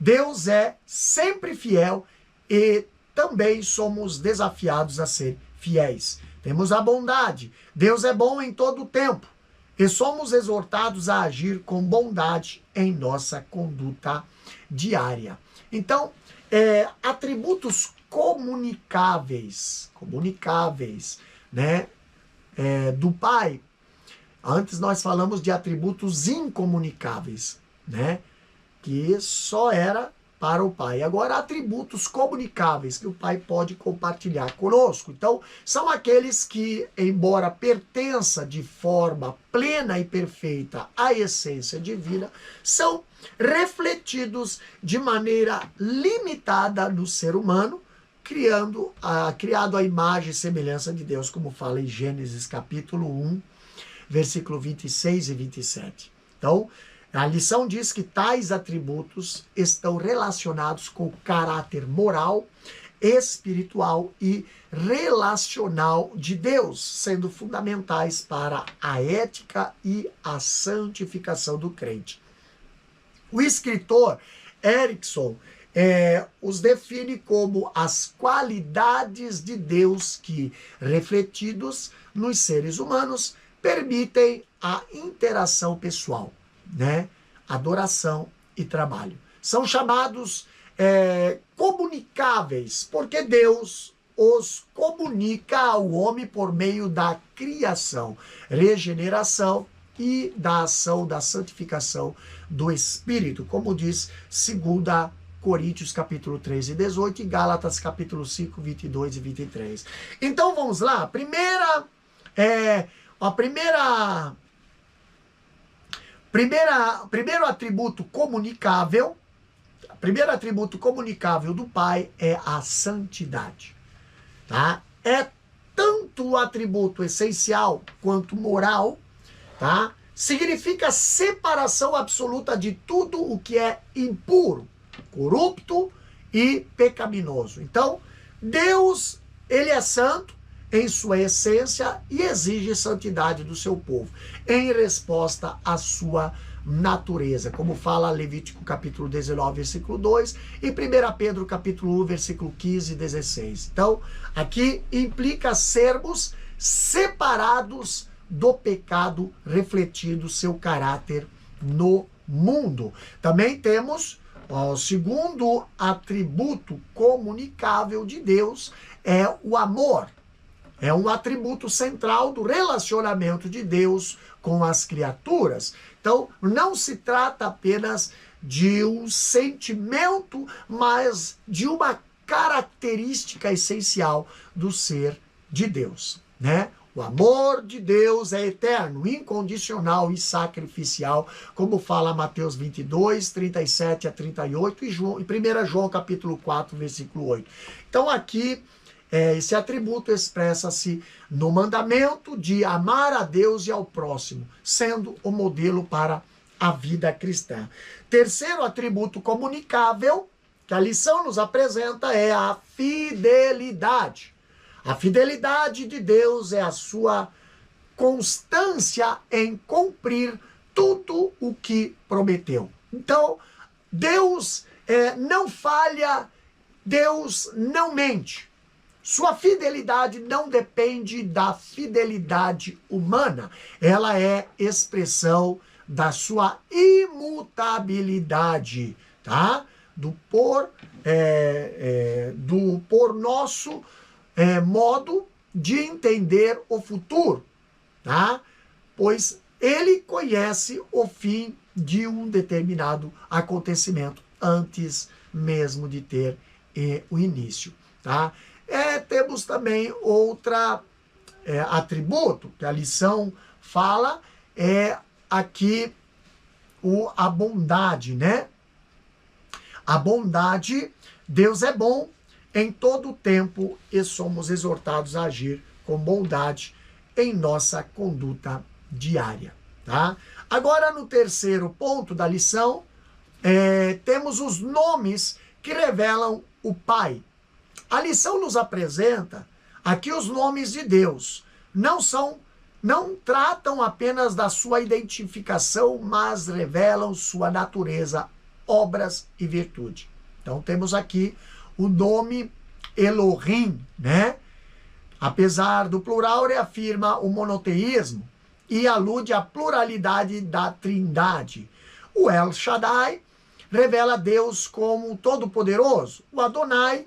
Deus é sempre fiel e também somos desafiados a ser fiéis. Temos a bondade. Deus é bom em todo o tempo e somos exortados a agir com bondade em nossa conduta diária. Então, atributos comunicáveis, né, do Pai. Antes nós falamos de atributos incomunicáveis, né, que só era para o Pai. Agora, atributos comunicáveis que o Pai pode compartilhar conosco. Então, são aqueles que, embora pertença de forma plena e perfeita à essência divina, são refletidos de maneira limitada no ser humano, criado à imagem e semelhança de Deus, como fala em Gênesis capítulo 1, versículo 26 e 27. Então, a lição diz que tais atributos estão relacionados com o caráter moral, espiritual e relacional de Deus, sendo fundamentais para a ética e a santificação do crente. O escritor Erickson os define como as qualidades de Deus que, refletidos nos seres humanos, permitem a interação pessoal, né? Adoração e trabalho. São chamados comunicáveis, porque Deus os comunica ao homem por meio da criação, regeneração e da ação da santificação do Espírito, como diz 2 Coríntios capítulo 3 e 18 e Gálatas capítulo 5, 22 e 23. Então vamos lá, primeiro atributo comunicável primeiro atributo comunicável do Pai é a santidade. Tá? É tanto o atributo essencial quanto moral, tá? Significa separação absoluta de tudo o que é impuro, corrupto e pecaminoso. Então, Deus, ele é santo em sua essência e exige santidade do seu povo, em resposta à sua natureza, como fala Levítico capítulo 19, versículo 2 e 1 Pedro capítulo 1, versículo 15 e 16. Então, aqui implica sermos separados do pecado, refletindo seu caráter no mundo. Também temos o segundo atributo comunicável de Deus, é o amor. É um atributo central do relacionamento de Deus com as criaturas. Então, não se trata apenas de um sentimento, mas de uma característica essencial do ser de Deus, né? O amor de Deus é eterno, incondicional e sacrificial, como fala Mateus 22, 37 a 38 e 1 João capítulo 4, versículo 8. Então aqui, esse atributo expressa-se no mandamento de amar a Deus e ao próximo, sendo o modelo para a vida cristã. Terceiro atributo comunicável que a lição nos apresenta é a fidelidade. A fidelidade de Deus é a sua constância em cumprir tudo o que prometeu. Então, Deus não falha, Deus não mente. Sua fidelidade não depende da fidelidade humana. Ela é expressão da sua imutabilidade, tá? Do por nosso modo de entender o futuro, tá? Pois ele conhece o fim de um determinado acontecimento antes mesmo de ter o início, tá? Temos também outra atributo que a lição fala, aqui a bondade, né? A bondade, Deus é bom em todo o tempo e somos exortados a agir com bondade em nossa conduta diária, tá? Agora, no terceiro ponto da lição, temos os nomes que revelam o Pai. A lição nos apresenta aqui os nomes de Deus. Não tratam apenas da sua identificação, mas revelam sua natureza, obras e virtude. Então temos aqui o nome Elohim, né? Apesar do plural, reafirma o monoteísmo e alude à pluralidade da Trindade. O El Shaddai revela Deus como todo-poderoso. O Adonai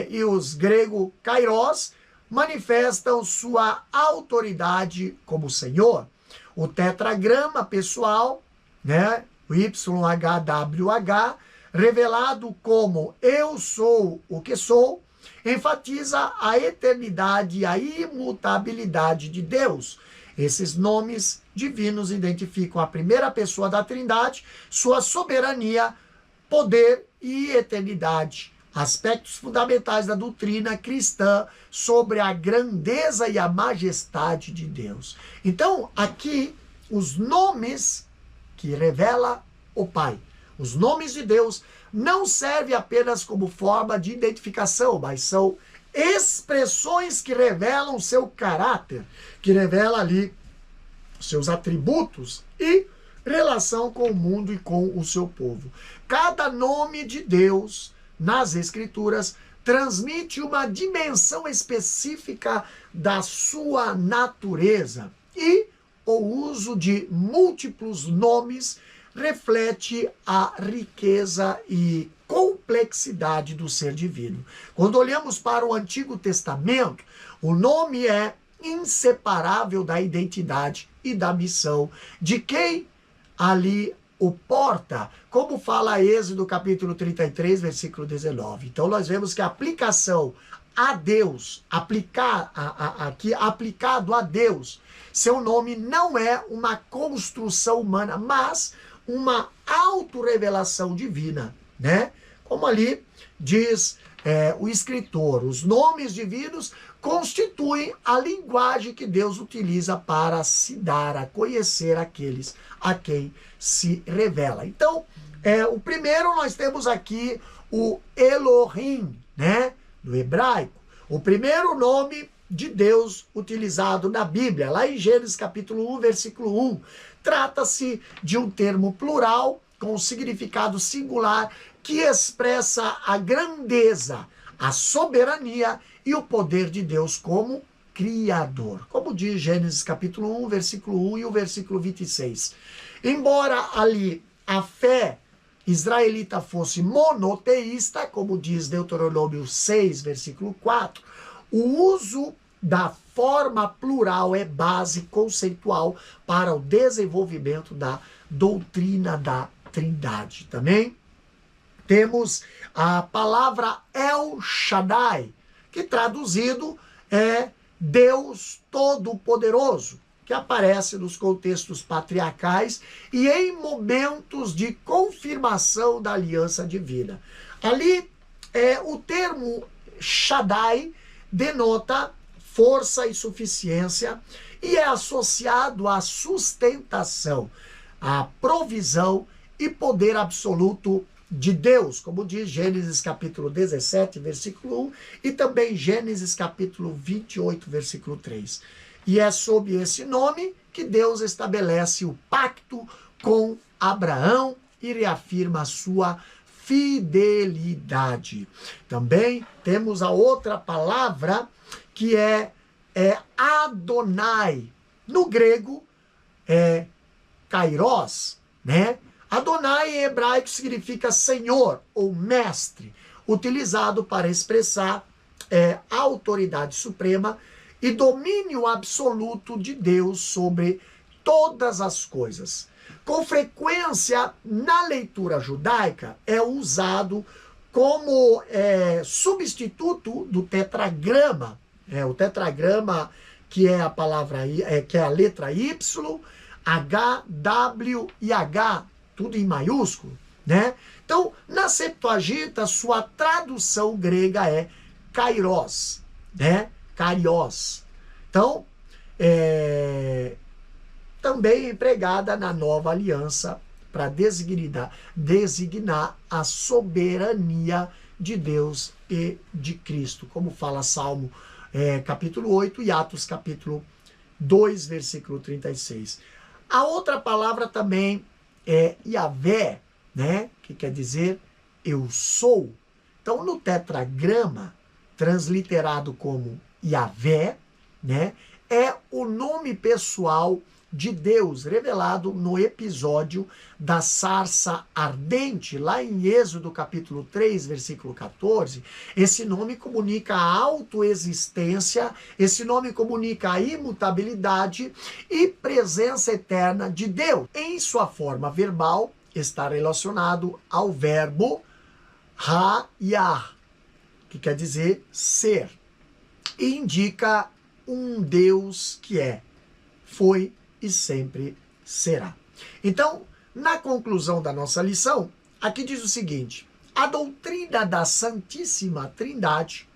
e os grego Kairos manifestam sua autoridade como Senhor. O tetragrama pessoal, né? O YHWH, revelado como eu sou o que sou, enfatiza a eternidade e a imutabilidade de Deus. Esses nomes divinos identificam a primeira pessoa da Trindade, sua soberania, poder e eternidade, aspectos fundamentais da doutrina cristã sobre a grandeza e a majestade de Deus. Então, aqui, os nomes que revela o Pai. Os nomes de Deus não servem apenas como forma de identificação, mas são expressões que revelam seu caráter, que revela ali seus atributos e relação com o mundo e com o seu povo. Cada nome de Deus nas Escrituras transmite uma dimensão específica da sua natureza e o uso de múltiplos nomes reflete a riqueza e complexidade do ser divino. Quando olhamos para o Antigo Testamento, o nome é inseparável da identidade e da missão de quem ali o porta, como fala Êxodo capítulo 33, versículo 19. Então nós vemos que a aplicação a Deus, aplicado a Deus, seu nome não é uma construção humana, mas uma autorrevelação divina né? Como ali diz o escritor, os nomes divinos constituem a linguagem que Deus utiliza para se dar a conhecer aqueles a quem se revela. Então, o primeiro nós temos aqui o Elohim, né? Do hebraico. O primeiro nome de Deus utilizado na Bíblia, lá em Gênesis capítulo 1, versículo 1. Trata-se de um termo plural com significado singular que expressa a grandeza, a soberania e o poder de Deus como Criador. Como diz Gênesis capítulo 1, versículo 1 e o versículo 26. Embora ali a fé israelita fosse monoteísta, como diz Deuteronômio 6, versículo 4, o uso da forma plural é base conceitual para o desenvolvimento da doutrina da Trindade. Também temos a palavra El Shaddai, que traduzido é Deus Todo-Poderoso, que aparece nos contextos patriarcais e em momentos de confirmação da aliança divina. Ali, o termo Shaddai denota força e suficiência e é associado à sustentação, à provisão e poder absoluto de Deus, como diz Gênesis capítulo 17, versículo 1 e também Gênesis capítulo 28, versículo 3. E é sob esse nome que Deus estabelece o pacto com Abraão e reafirma a sua fidelidade. Também temos a outra palavra que é Adonai. No grego é Kairos, né? Adonai em hebraico significa senhor ou mestre, utilizado para expressar a autoridade suprema e domínio absoluto de Deus sobre todas as coisas. Com frequência, na leitura judaica, é usado como substituto do tetragrama. O tetragrama, que é a palavra, que é a letra Y, H, W e H, tudo em maiúsculo, né? Então, na Septuaginta, sua tradução grega é kairos, né? Kairos. Então, também empregada na Nova Aliança para designar a soberania de Deus e de Cristo, como fala Salmo capítulo 8 e Atos capítulo 2, versículo 36. A outra palavra também é Yahvé, né? Que quer dizer eu sou. Então, no tetragrama, transliterado como Yahvé, né? É o nome pessoal de Deus, revelado no episódio da sarça ardente, lá em Êxodo capítulo 3, versículo 14. Esse nome comunica a autoexistência, esse nome comunica a imutabilidade e presença eterna de Deus. Em sua forma verbal, está relacionado ao verbo ha-yah, que quer dizer ser, e indica um Deus que foi e sempre será. Então, na conclusão da nossa lição, aqui diz o seguinte: a doutrina da Santíssima Trindade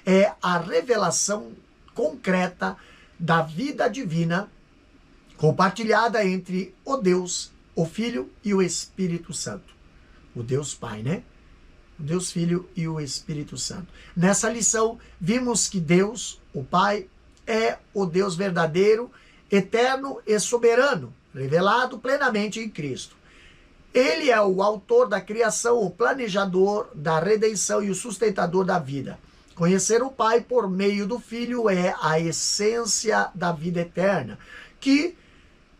é a revelação concreta da vida divina compartilhada entre o Deus, o Filho e o Espírito Santo. O Deus Pai, né? O Deus Filho e o Espírito Santo. Nessa lição, vimos que Deus, o Pai, é o Deus verdadeiro, eterno e soberano, revelado plenamente em Cristo. Ele é o autor da criação, o planejador da redenção e o sustentador da vida. Conhecer o Pai por meio do Filho é a essência da vida eterna, que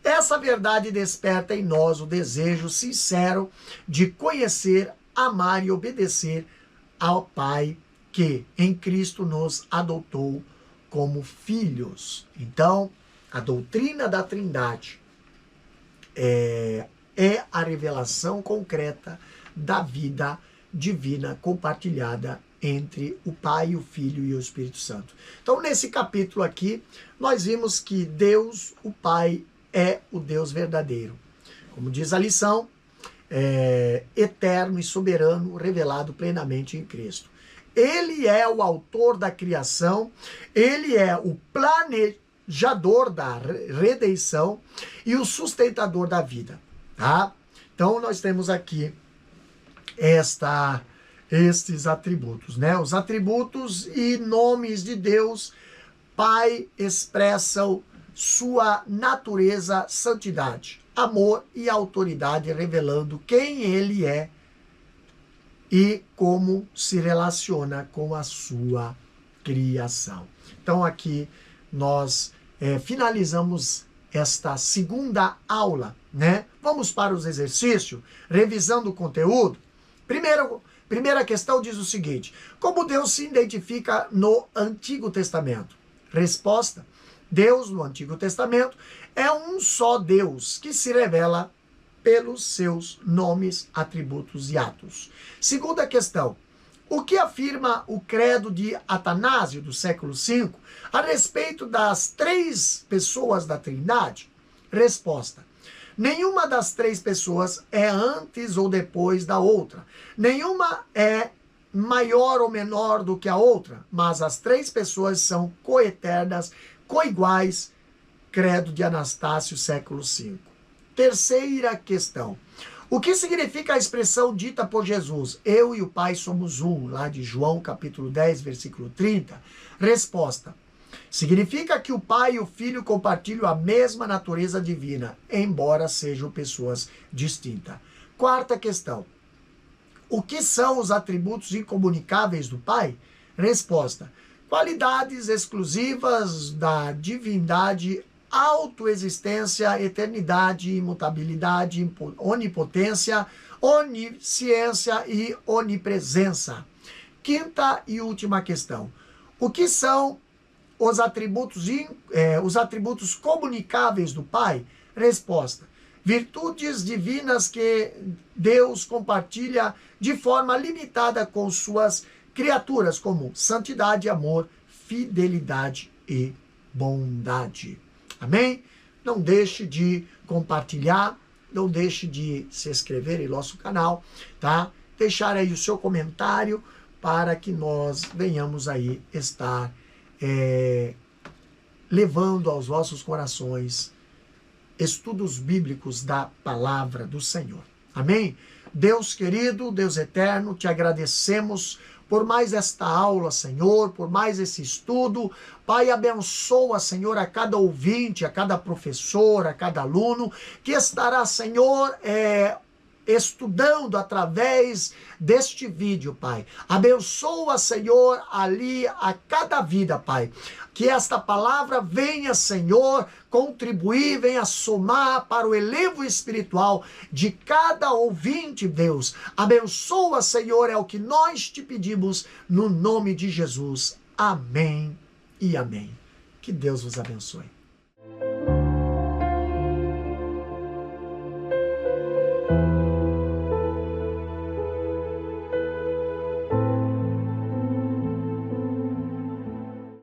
essa verdade desperta em nós o desejo sincero de conhecer, amar e obedecer ao Pai que em Cristo nos adotou como filhos. Então, a doutrina da Trindade é a revelação concreta da vida divina compartilhada entre o Pai, o Filho e o Espírito Santo. Então, nesse capítulo aqui, nós vimos que Deus, o Pai, é o Deus verdadeiro. Como diz a lição, eterno e soberano revelado plenamente em Cristo. Ele é o autor da criação, ele é o planejador da redenção e o sustentador da vida. Tá? Então nós temos aqui estes atributos, né? Os atributos e nomes de Deus Pai expressam sua natureza, santidade, amor e autoridade, revelando quem ele é e como se relaciona com a sua criação. Então aqui nós finalizamos esta segunda aula, né? Vamos para os exercícios, revisando o conteúdo. Primeira questão diz o seguinte: como Deus se identifica no Antigo Testamento? Resposta: Deus no Antigo Testamento é um só Deus que se revela pelos seus nomes, atributos e atos. Segunda questão: o que afirma o credo de Atanásio, do século V, a respeito das três pessoas da Trindade? Resposta: nenhuma das três pessoas é antes ou depois da outra. Nenhuma é maior ou menor do que a outra, mas as três pessoas são coeternas, coiguais. Credo de Anastácio, século V. Terceira questão: o que significa a expressão dita por Jesus, eu e o Pai somos um, lá de João capítulo 10, versículo 30? Resposta: significa que o Pai e o Filho compartilham a mesma natureza divina, embora sejam pessoas distintas. Quarta questão: o que são os atributos incomunicáveis do Pai? Resposta: qualidades exclusivas da divindade, autoexistência, eternidade, imutabilidade, onipotência, onisciência e onipresença. Quinta e última questão: o que são os atributos comunicáveis do Pai? Resposta: virtudes divinas que Deus compartilha de forma limitada com suas criaturas, como santidade, amor, fidelidade e bondade. Amém? Não deixe de compartilhar, não deixe de se inscrever em nosso canal, tá? Deixar aí o seu comentário para que nós venhamos aí estar levando aos vossos corações estudos bíblicos da palavra do Senhor. Amém? Deus querido, Deus eterno, te agradecemos por mais esta aula, Senhor, por mais esse estudo. Pai, abençoa, Senhor, a cada ouvinte, a cada professor, a cada aluno que estará, Senhor, estudando através deste vídeo, Pai. Abençoa, Senhor, ali a cada vida, Pai. Que esta palavra venha, Senhor, contribuir, venha somar para o elevo espiritual de cada ouvinte, Deus. Abençoa, Senhor, é o que nós te pedimos no nome de Jesus. Amém e amém. Que Deus vos abençoe.